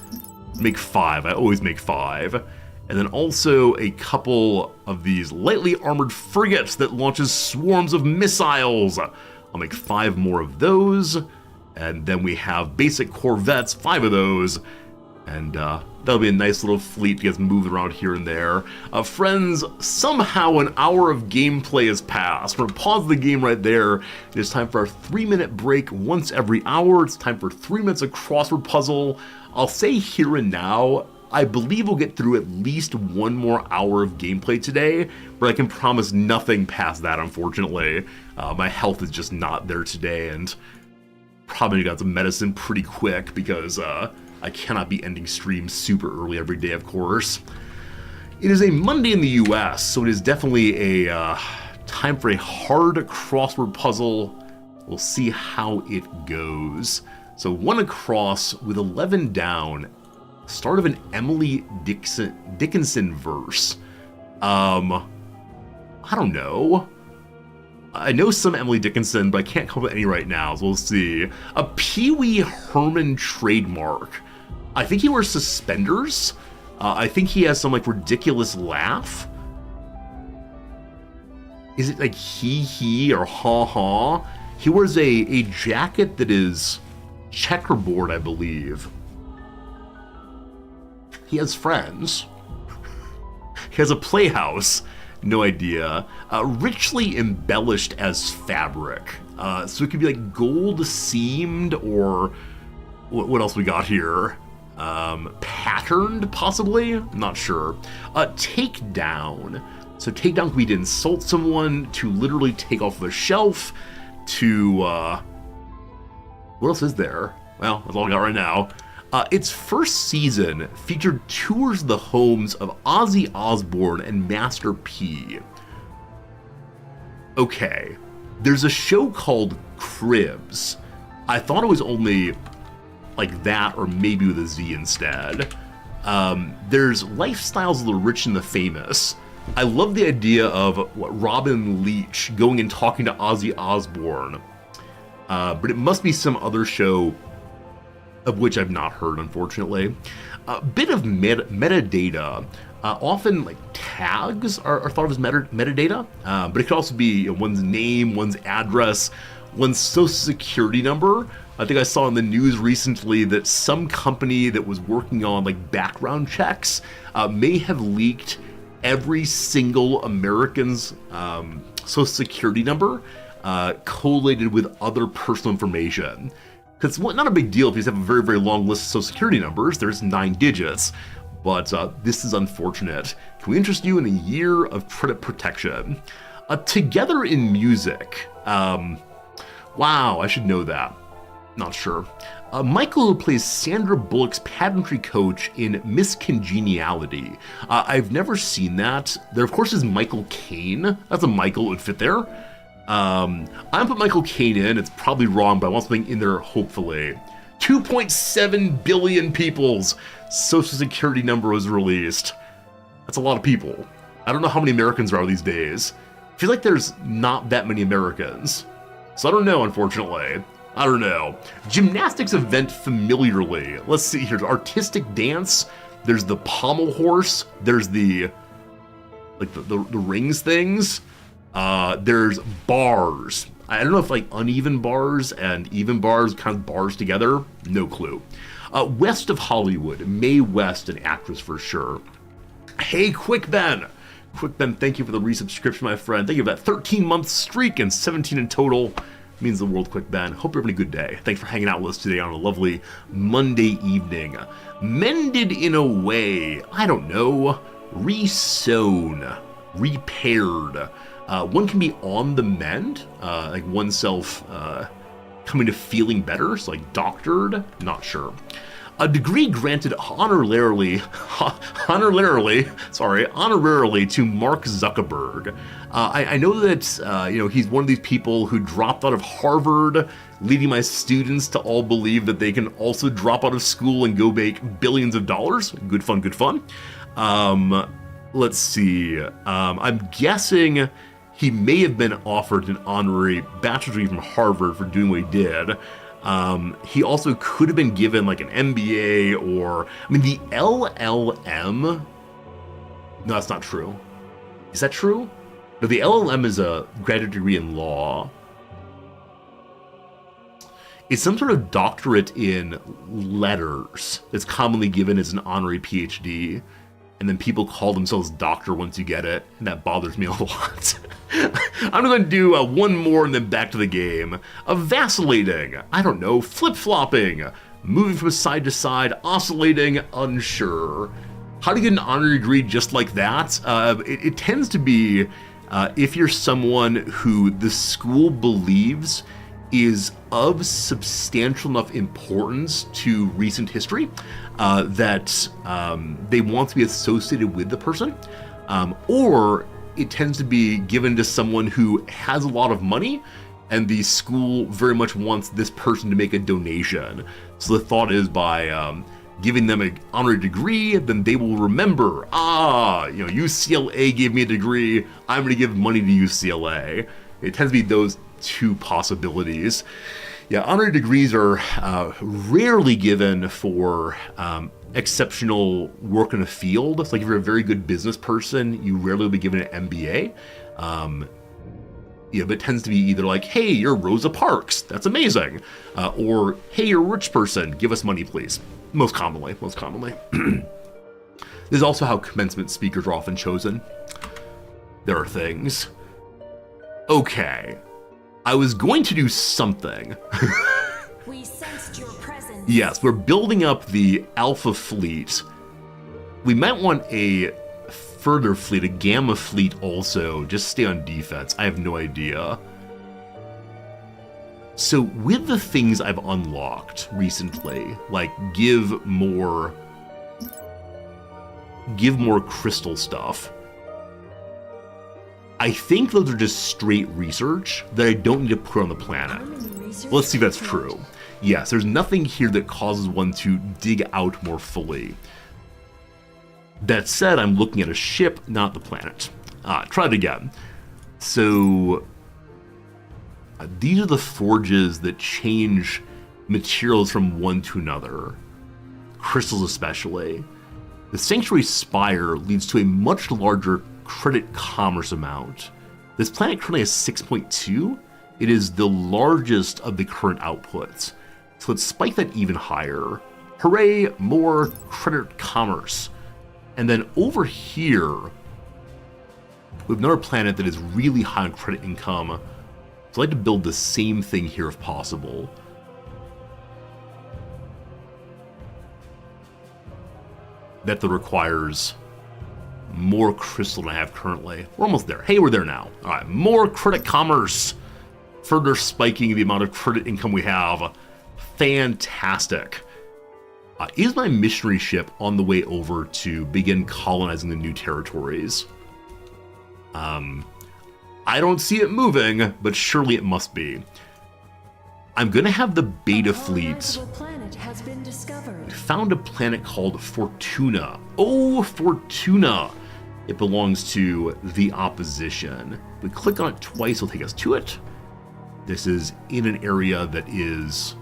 Make 5, I always make 5. And then also a couple of these lightly armored frigates that launches swarms of missiles. I'll make 5 more of those. And then we have basic corvettes, 5 of those. And that'll be a nice little fleet to get moved around here and there. Friends, somehow an hour of gameplay has passed. We're gonna pause the game right there. It is time for our 3-minute break once every hour. It's time for 3 minutes of crossword puzzle. I'll say here and now, I believe we'll get through at least 1 more hour of gameplay today, but I can promise nothing past that, unfortunately. My health is just not there today, and probably got some medicine pretty quick because I cannot be ending streams super early every day, of course. It is a Monday in the US, so it is definitely a time for a hard crossword puzzle. We'll see how it goes. So 1 across with 11 down. Start of an Emily Dickinson verse. I don't know. I know some Emily Dickinson, but I can't come up with any right now, so we'll see. A Pee Wee Herman trademark. I think he wears suspenders. I think he has some like ridiculous laugh. Is it like he or ha? He wears a jacket that is checkerboard, I believe. He has friends. He has a playhouse. No idea. Richly embellished as fabric. So it could be like gold seamed, or what else we got here? Patterned, possibly? I'm not sure. Take down. So take down could be to insult someone, to literally take off the shelf, to, what else is there? Well, that's all I got right now. Its first season featured tours of the homes of Ozzy Osbourne and Master P. Okay, there's a show called Cribs. I thought it was only like that, or maybe with a Z instead. There's Lifestyles of the Rich and the Famous. I love the idea of Robin Leach going and talking to Ozzy Osbourne. But it must be some other show of which I've not heard, unfortunately. A bit of metadata. Often, like, tags are thought of as metadata, but it could also be one's name, one's address, one's social security number. I think I saw in the news recently that some company that was working on, like, background checks may have leaked every single American's social security number collated with other personal information. Because it's not a big deal if you just have a very, very long list of social security numbers. There's 9 digits. But this is unfortunate. Can we interest you in a year of credit protection? Together in Music. Wow, I should know that. Not sure. Michael, who plays Sandra Bullock's pageantry coach in Miss Congeniality. I've never seen that. There, of course, is Michael Caine. That's a Michael that would fit there. I'm gonna put Michael Caine in. It's probably wrong, but I want something in there, hopefully. 2.7 billion people's social security number was released. That's a lot of people. I don't know how many Americans there are these days. I feel like there's not that many Americans. So I don't know, unfortunately. I don't know. Gymnastics event familiarly. Let's see here. Artistic dance. There's the pommel horse. There's the, like, the rings things. There's bars. I don't know if like uneven bars and even bars kind of bars together. No clue. West of Hollywood. Mae West, an actress for sure. Hey, Quick Ben. Quick Ben, thank you for the resubscription, my friend. Thank you for that 13-month streak and 17 in total. Means the world, Quick Ben. Hope you're having a good day. Thanks for hanging out with us today on a lovely Monday evening. Mended in a way, I don't know, re-sewn, repaired. One can be on the mend, like oneself coming to feeling better, so like doctored, not sure. A degree granted honorarily to Mark Zuckerberg. I know that he's one of these people who dropped out of Harvard, leading my students to all believe that they can also drop out of school and go make billions of dollars. Good fun, good fun. Let's see. I'm guessing he may have been offered an honorary bachelor's degree from Harvard for doing what he did. He also could have been given like an MBA or, I mean, the LLM. No, that's not true. Is that true? No, the LLM is a graduate degree in law. It's some sort of doctorate in letters that's commonly given as an honorary PhD. And then people call themselves doctor once you get it, and that bothers me a lot. I'm going to do one more and then back to the game. Vacillating, I don't know, flip-flopping, moving from side to side, oscillating, unsure. How do you get an honorary degree just like that? It tends to be if you're someone who the school believes is of substantial enough importance to recent history that they want to be associated with the person, or it tends to be given to someone who has a lot of money and the school very much wants this person to make a donation. So the thought is by giving them an honorary degree, then they will remember, UCLA gave me a degree, I'm going to give money to UCLA. It tends to be those two possibilities. Yeah, honorary degrees are rarely given for exceptional work in a field. It's like if you're a very good business person, you rarely will be given an MBA. But it tends to be either like, hey, you're Rosa Parks, that's amazing. Or, hey, you're a rich person, give us money, please. Most commonly. This is also how commencement speakers are often chosen. there are things. Okay. I was going to do something. We sensed your presence. Yes, we're building up the Alpha fleet. We might want a further fleet, a Gamma fleet also. Just stay on defense. I have no idea. So with the things I've unlocked recently, like give more crystal stuff, I think those are just straight research that I don't need to put on the planet. Let's see if that's true. Yes, there's nothing here that causes one to dig out more fully. That said, I'm looking at a ship, not the planet. Try it again. So these are the forges that change materials from one to another. Crystals especially. The Sanctuary Spire leads to a much larger credit commerce amount. This planet currently has 6.2. It is the largest of the current outputs. So let's spike that even higher. Hooray, more credit commerce. And then over here, we have another planet that is really high on credit income. So I'd like to build the same thing here if possible. That requires more crystal than I have currently. We're almost there. Hey, we're there now. All right, more credit commerce. Further spiking the amount of credit income we have. Fantastic. Is my missionary ship on the way over to begin colonizing the new territories? I don't see it moving, but surely it must be. I'm gonna have the beta fleets. Planet has been discovered. We found a planet called Fortuna. Oh, Fortuna! It belongs to the opposition. We click on it twice, it'll take us to it. This is in an area that is...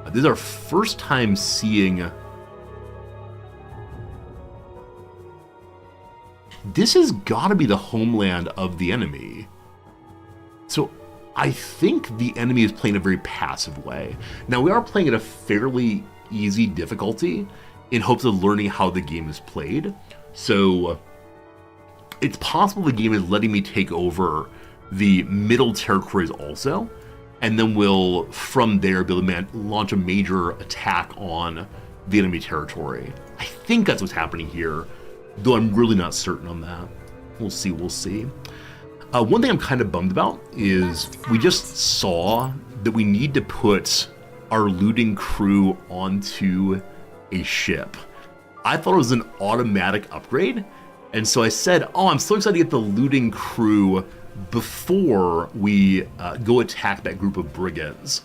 This is our first time seeing... This has got to be the homeland of the enemy. So I think the enemy is playing a very passive way. Now we are playing at a fairly easy difficulty in hopes of learning how the game is played. So it's possible the game is letting me take over the middle territories also, and then we'll, from there, be able to launch a major attack on the enemy territory. I think that's what's happening here, though I'm really not certain on that. We'll see, we'll see. One thing I'm kind of bummed about is we just saw that we need to put our looting crew onto a ship. I thought it was an automatic upgrade, and so I said, oh, I'm so excited to get the looting crew before we go attack that group of brigands.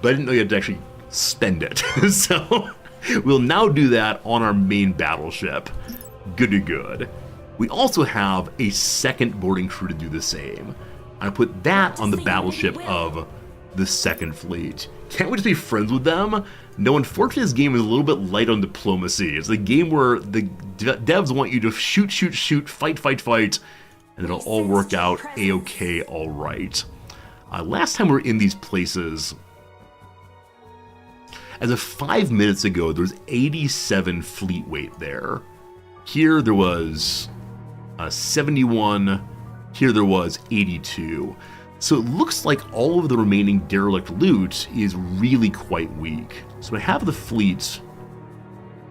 But I didn't know you had to actually spend it. So we'll now do that on our main battleship. Good to good. We also have a second boarding crew to do the same. I put that on the battleship of the second fleet. Can't wait to be friends with them. No, unfortunately, this game is a little bit light on diplomacy. It's a game where the devs want you to shoot, shoot, shoot, fight, fight, fight, and it'll all work out a-okay, all right. Last time we were in these places, as of 5 minutes ago, there was 87 fleet weight there. Here there was 71, here there was 82. So it looks like all of the remaining derelict loot is really quite weak. So I have the fleet.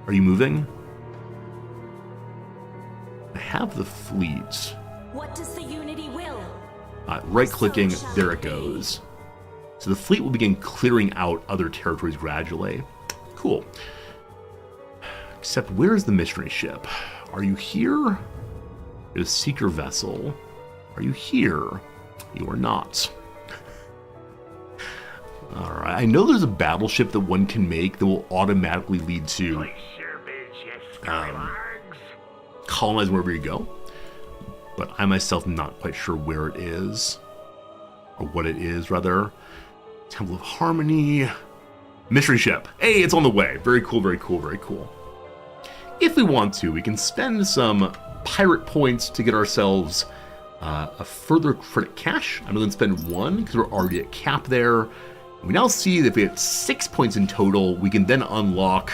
Are you moving? I have the fleet. What does the Unity will? Right-clicking, there it goes. So the fleet will begin clearing out other territories gradually. Cool. Except where's the missionary ship? Are you here? There's a seeker vessel. Are you here? You are not. Alright, I know there's a battleship that one can make that will automatically lead to colonize wherever you go. But I myself am not quite sure where it is. Or what it is, rather. Temple of Harmony. Mystery ship. Hey, it's on the way. Very cool, very cool, very cool. If we want to, we can spend some pirate points to get ourselves a further credit cash. I'm going to spend 1 because we're already at cap there. We now see that if we have 6 points in total, we can then unlock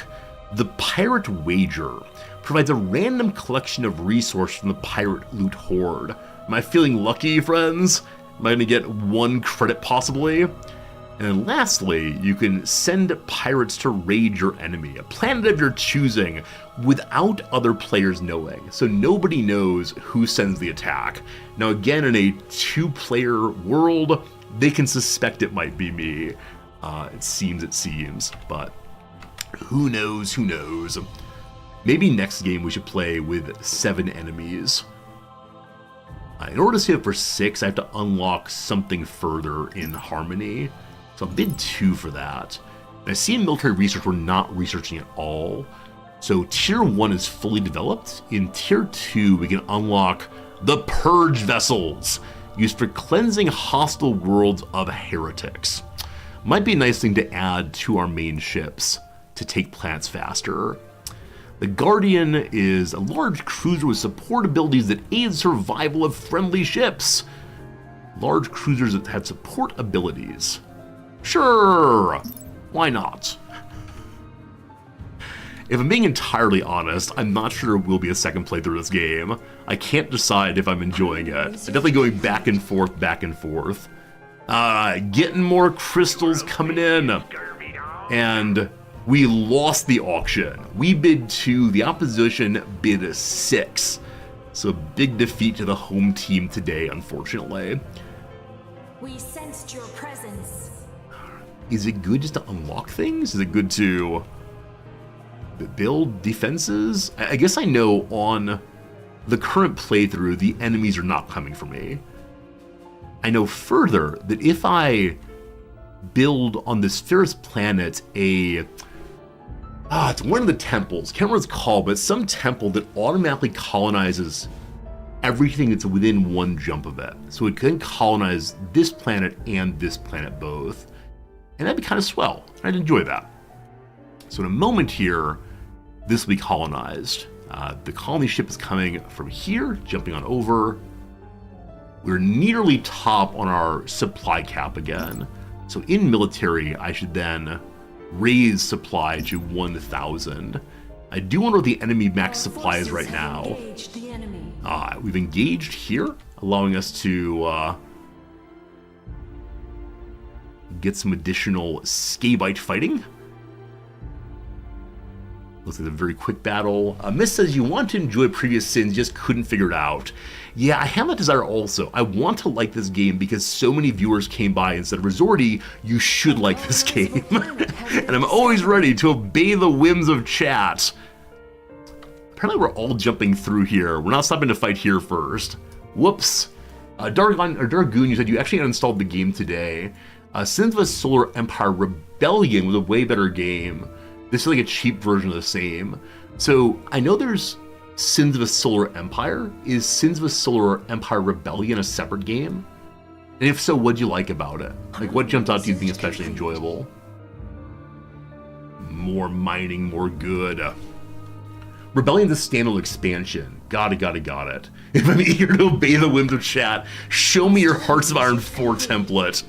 The Pirate Wager provides a random collection of resources from the pirate loot hoard. Am I feeling lucky, friends? Am I going to get 1 credit possibly? And then lastly, you can send pirates to raid your enemy, a planet of your choosing, without other players knowing. So nobody knows who sends the attack. Now again, in a 2-player world, they can suspect it might be me. It seems, but who knows? Maybe next game we should play with 7 enemies. In order to save it for 6, I have to unlock something further in Harmony. So I bid 2 for that. And I see in military research we're not researching at all. So tier 1 is fully developed. In tier 2 we can unlock the Purge Vessels, used for cleansing hostile worlds of heretics. Might be a nice thing to add to our main ships to take planets faster. The Guardian is a large cruiser with support abilities that aid survival of friendly ships. Large cruisers that have support abilities. Sure, why not? If I'm being entirely honest, I'm not sure there will be a second playthrough of this game. I can't decide if I'm enjoying it. I'm definitely going back and forth. Getting more crystals coming in. Scurvy dog. And we lost the auction. We bid 2, the opposition bid 6. So big defeat to the home team today, unfortunately. We sensed your presence. Is it good just to unlock things? Is it good to build defenses? I guess I know on the current playthrough, the enemies are not coming for me. I know further that if I build on this Ferris planet it's one of the temples, can't remember what it's called, but it's some temple that automatically colonizes everything that's within 1 jump of it. So it can colonize this planet and this planet both. And that'd be kind of swell. I'd enjoy that. So in a moment here, this will be colonized. The colony ship is coming from here, jumping on over. We're nearly top on our supply cap again. So in military, I should then raise supply to 1,000. I do wonder what the enemy max supply is right now. Engaged the enemy. We've engaged here, allowing us to get some additional Scabite fighting. Looks like a very quick battle. Miss says, you want to enjoy previous sins, just couldn't figure it out. Yeah, I have that desire also. I want to like this game because so many viewers came by and said, Resorty, you should like this game. And I'm always ready to obey the whims of chat. Apparently we're all jumping through here. We're not stopping to fight here first. Whoops. Dargoon, you said you actually uninstalled the game today. Sins of a Solar Empire Rebellion was a way better game. This is like a cheap version of the same. So I know there's Sins of a Solar Empire. Is Sins of a Solar Empire Rebellion a separate game? And if so, what'd you like about it? Like, what jumped out to you being especially enjoyable? More mining, more good. Rebellion's a standalone expansion. Got it. If I'm eager to obey the whims of chat, show me your Hearts of Iron 4 template.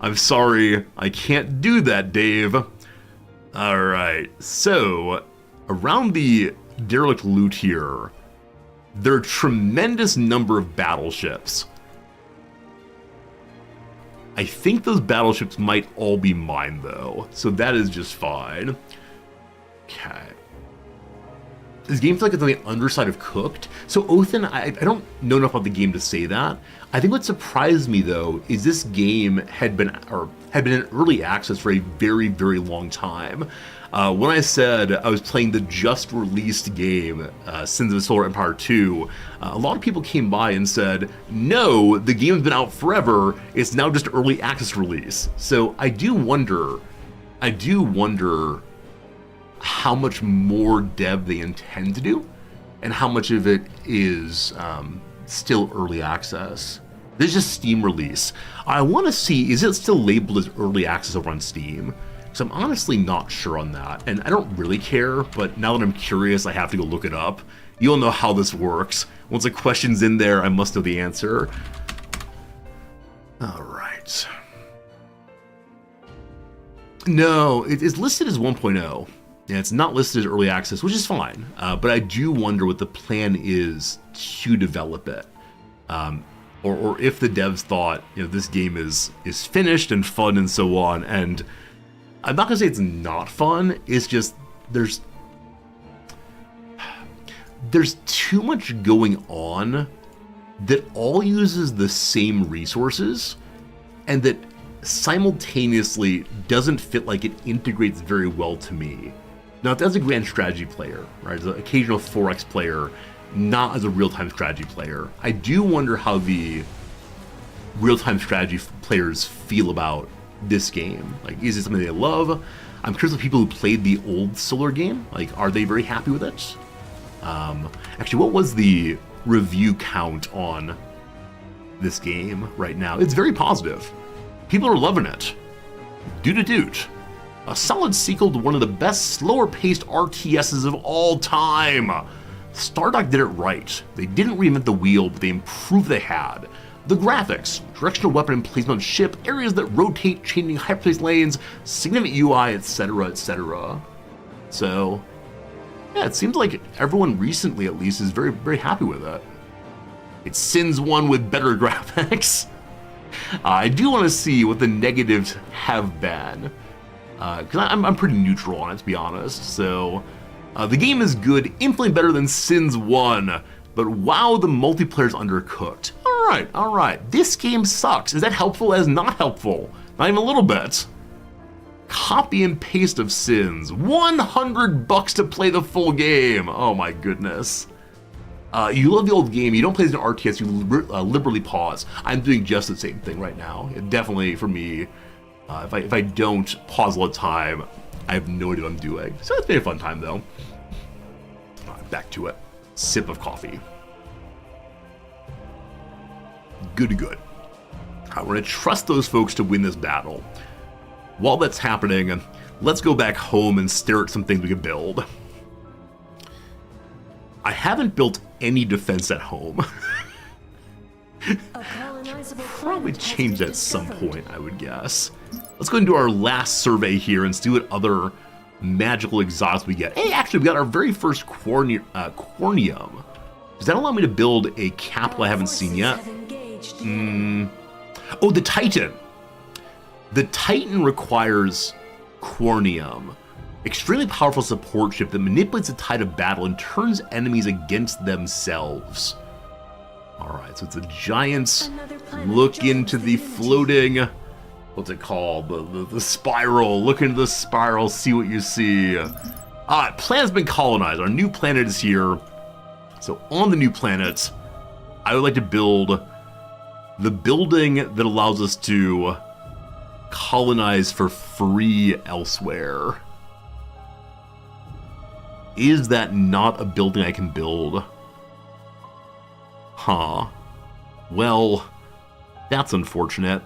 I'm sorry, I can't do that, Dave. Alright, so around the derelict loot here, there are a tremendous number of battleships. I think those battleships might all be mine though, so that is just fine. Okay. This game feels like it's on the underside of Cooked. So Othin, I don't know enough about the game to say that. I think what surprised me though is this game had been in early access for a very, very long time. When I said I was playing the just released game, Sins of the Solar Empire 2, a lot of people came by and said, no, the game's been out forever, it's now just early access release. So I do wonder how much more dev they intend to do, and how much of it is still early access. This is just Steam release. I want to see, is it still labeled as early access over on Steam? Because I'm honestly not sure on that, and I don't really care, but now that I'm curious, I have to go look it up. You'll know how this works. Once a question's in there, I must know the answer. All right. No, it is listed as 1.0. and it's not listed as early access, which is fine. But I do wonder what the plan is to develop it, or if the devs thought, this game is finished and fun and so on. And I'm not gonna say it's not fun. It's just there's too much going on that all uses the same resources, and that simultaneously doesn't fit like it integrates very well to me. Now, as a grand strategy player, right, as an occasional 4X player, not as a real-time strategy player, I do wonder how the real-time strategy players feel about this game. Like, is it something they love? I'm curious of people who played the old Solar game. Like, are they very happy with it? Actually, what was the review count on this game right now? It's very positive. People are loving it. Doot. A solid sequel to one of the best slower-paced RTSs of all time. Stardock did it right. They didn't reinvent the wheel, but they improved what they had. The graphics, directional weapon and placement on ship, areas that rotate, changing hyperspace lanes, significant UI, etc., etc. So, yeah, it seems like everyone recently, at least, is very, very happy with it. It's Sins 1 with better graphics. I do want to see what the negatives have been, because I'm pretty neutral on it, to be honest. So, the game is good, infinitely better than Sins 1, but wow, the multiplayer's undercooked. All right, this game sucks. Is that helpful? That is not helpful. Not even a little bit. Copy and paste of Sins. $100 to play the full game. Oh my goodness. You love the old game, you don't play as an RTS, you liberally pause. I'm doing just the same thing right now. It definitely, for me, if I don't pause all the time, I have no idea what I'm doing. So it's been a fun time, though. All right, back to it. Sip of coffee. Good. All right, we're going to trust those folks to win this battle. While that's happening, let's go back home and stare at some things we can build. I haven't built any defense at home. Probably change that at some point, I would guess. Let's go into our last survey here and see what other magical exotics we get. Hey, actually, we got our very first Cornium. Does that allow me to build a capital I haven't seen yet? Oh, the Titan. The Titan requires Cornium. Extremely powerful support ship that manipulates the tide of battle and turns enemies against themselves. Alright, so it's a giant look into the floating, what's it called? The spiral. Look into the spiral, see what you see. Alright, planet's been colonized. Our new planet is here. So on the new planet, I would like to build the building that allows us to colonize for free elsewhere. Is that not a building I can build? Huh. Well, that's unfortunate.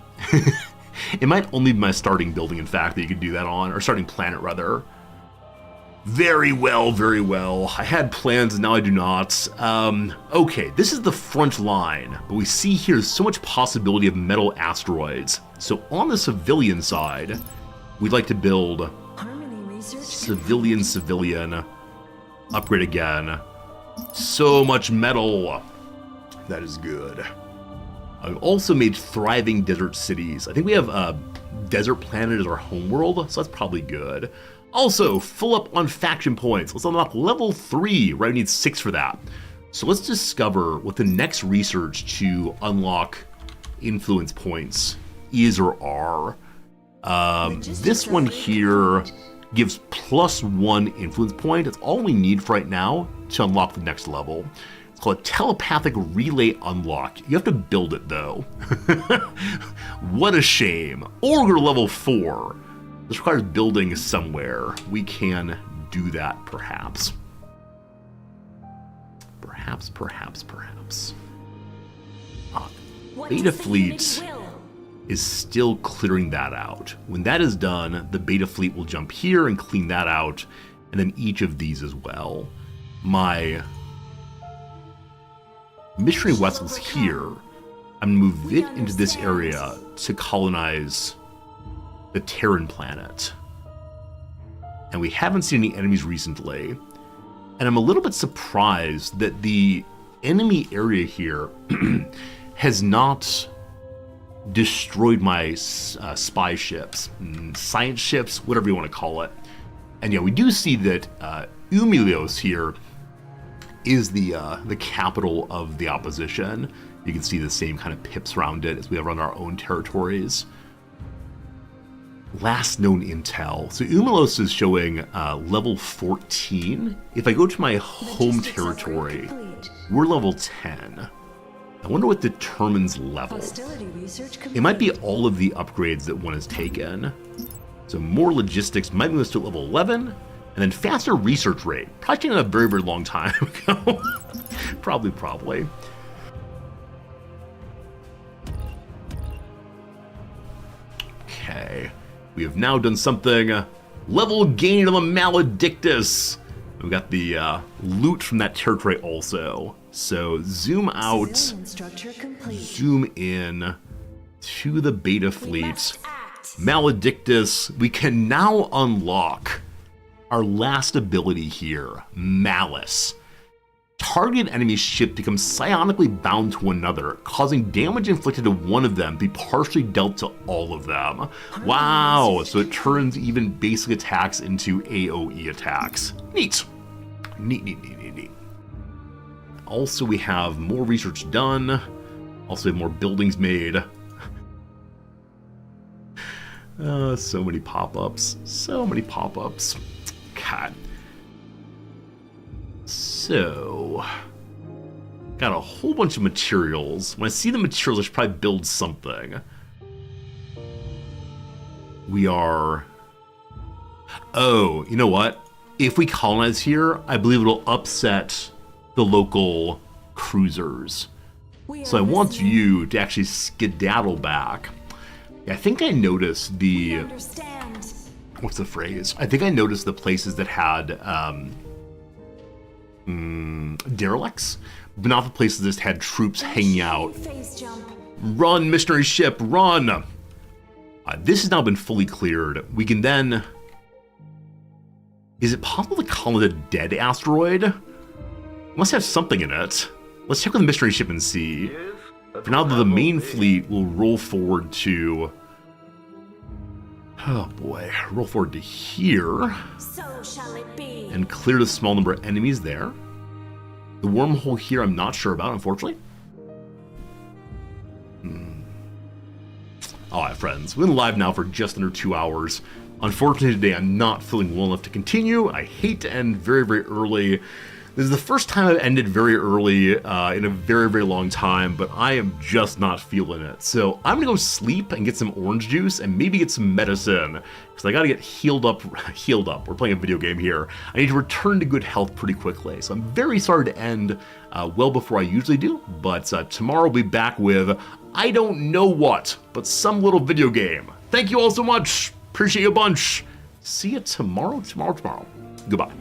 It might only be my starting building, in fact, that you could do that on, or starting planet, rather. Very well. I had plans, and now I do not. Okay, this is the front line, but we see here so much possibility of metal asteroids. So on the civilian side, we'd like to build civilian, upgrade again. So much metal. That is good. I've also made thriving desert cities. I think we have a desert planet as our homeworld, so that's probably good. Also, full up on faction points. Let's unlock level 3, right? We need 6 for that. So let's discover what the next research to unlock influence points is or are. This one here gives +1 influence point. That's all we need for right now to unlock the next level. It's called a telepathic relay unlock. You have to build it, though. What a shame. Augur level 4. This requires building somewhere. We can do that, perhaps. Perhaps. Beta Fleet is still clearing that out. When that is done, the Beta Fleet will jump here and clean that out, and then each of these as well. My missionary vessels here, I'm going to move it into this area to colonize the Terran planet. and we haven't seen any enemies recently. And I'm a little bit surprised that the enemy area here has not destroyed my spy ships, science ships, whatever you want to call it. And yeah, we do see that Umilios here is the capital of the opposition. You can see the same kind of pips around it as we have on our own territories. Last known intel. So Umilios is showing level 14. If I go to my home territory, we're level 10. I wonder what determines level. It might be all of the upgrades that one has taken. So more logistics might move us to level 11, and then faster research rate. Probably taken a very, very long time ago. Probably. Okay. We have now done something. Level gain of a Maledictus. We've got the loot from that territory also. So zoom out, zoom in to the beta fleet. Maledictus, we can now unlock our last ability here, Malice. Target enemy ship becomes psionically bound to another, causing damage inflicted to one of them be partially dealt to all of them. Wow, so it turns even basic attacks into AoE attacks. Neat. Neat. Also, we have more research done. Also, have more buildings made. So many pop-ups. God. So, got a whole bunch of materials. When I see the materials, I should probably build something. We are... Oh, you know what? If we colonize here, I believe it'll upset the local cruisers. So I want you to actually skedaddle back. I think I noticed the... What's the phrase? I think I noticed the places that had derelicts, but not the places that just had troops hanging out. Run, missionary ship, run! This has now been fully cleared. We can then... Is it possible to call it a dead asteroid? It must have something in it. Let's check with the missionary ship and see. For now, the main fleet will roll forward to... Oh boy, roll forward to here. So shall it be. And clear the small number of enemies there. The wormhole here I'm not sure about, unfortunately. Alright, friends, we've been live now for just under 2 hours. Unfortunately, today I'm not feeling well enough to continue. I hate to end very, very early. This is the first time I've ended very early in a very, very long time, but I am just not feeling it. So I'm gonna go sleep and get some orange juice and maybe get some medicine, because I gotta get healed up. We're playing a video game here. I need to return to good health pretty quickly. So I'm very sorry to end well before I usually do, but tomorrow we'll be back with, I don't know what, but some little video game. Thank you all so much. Appreciate you a bunch. See you tomorrow. Goodbye.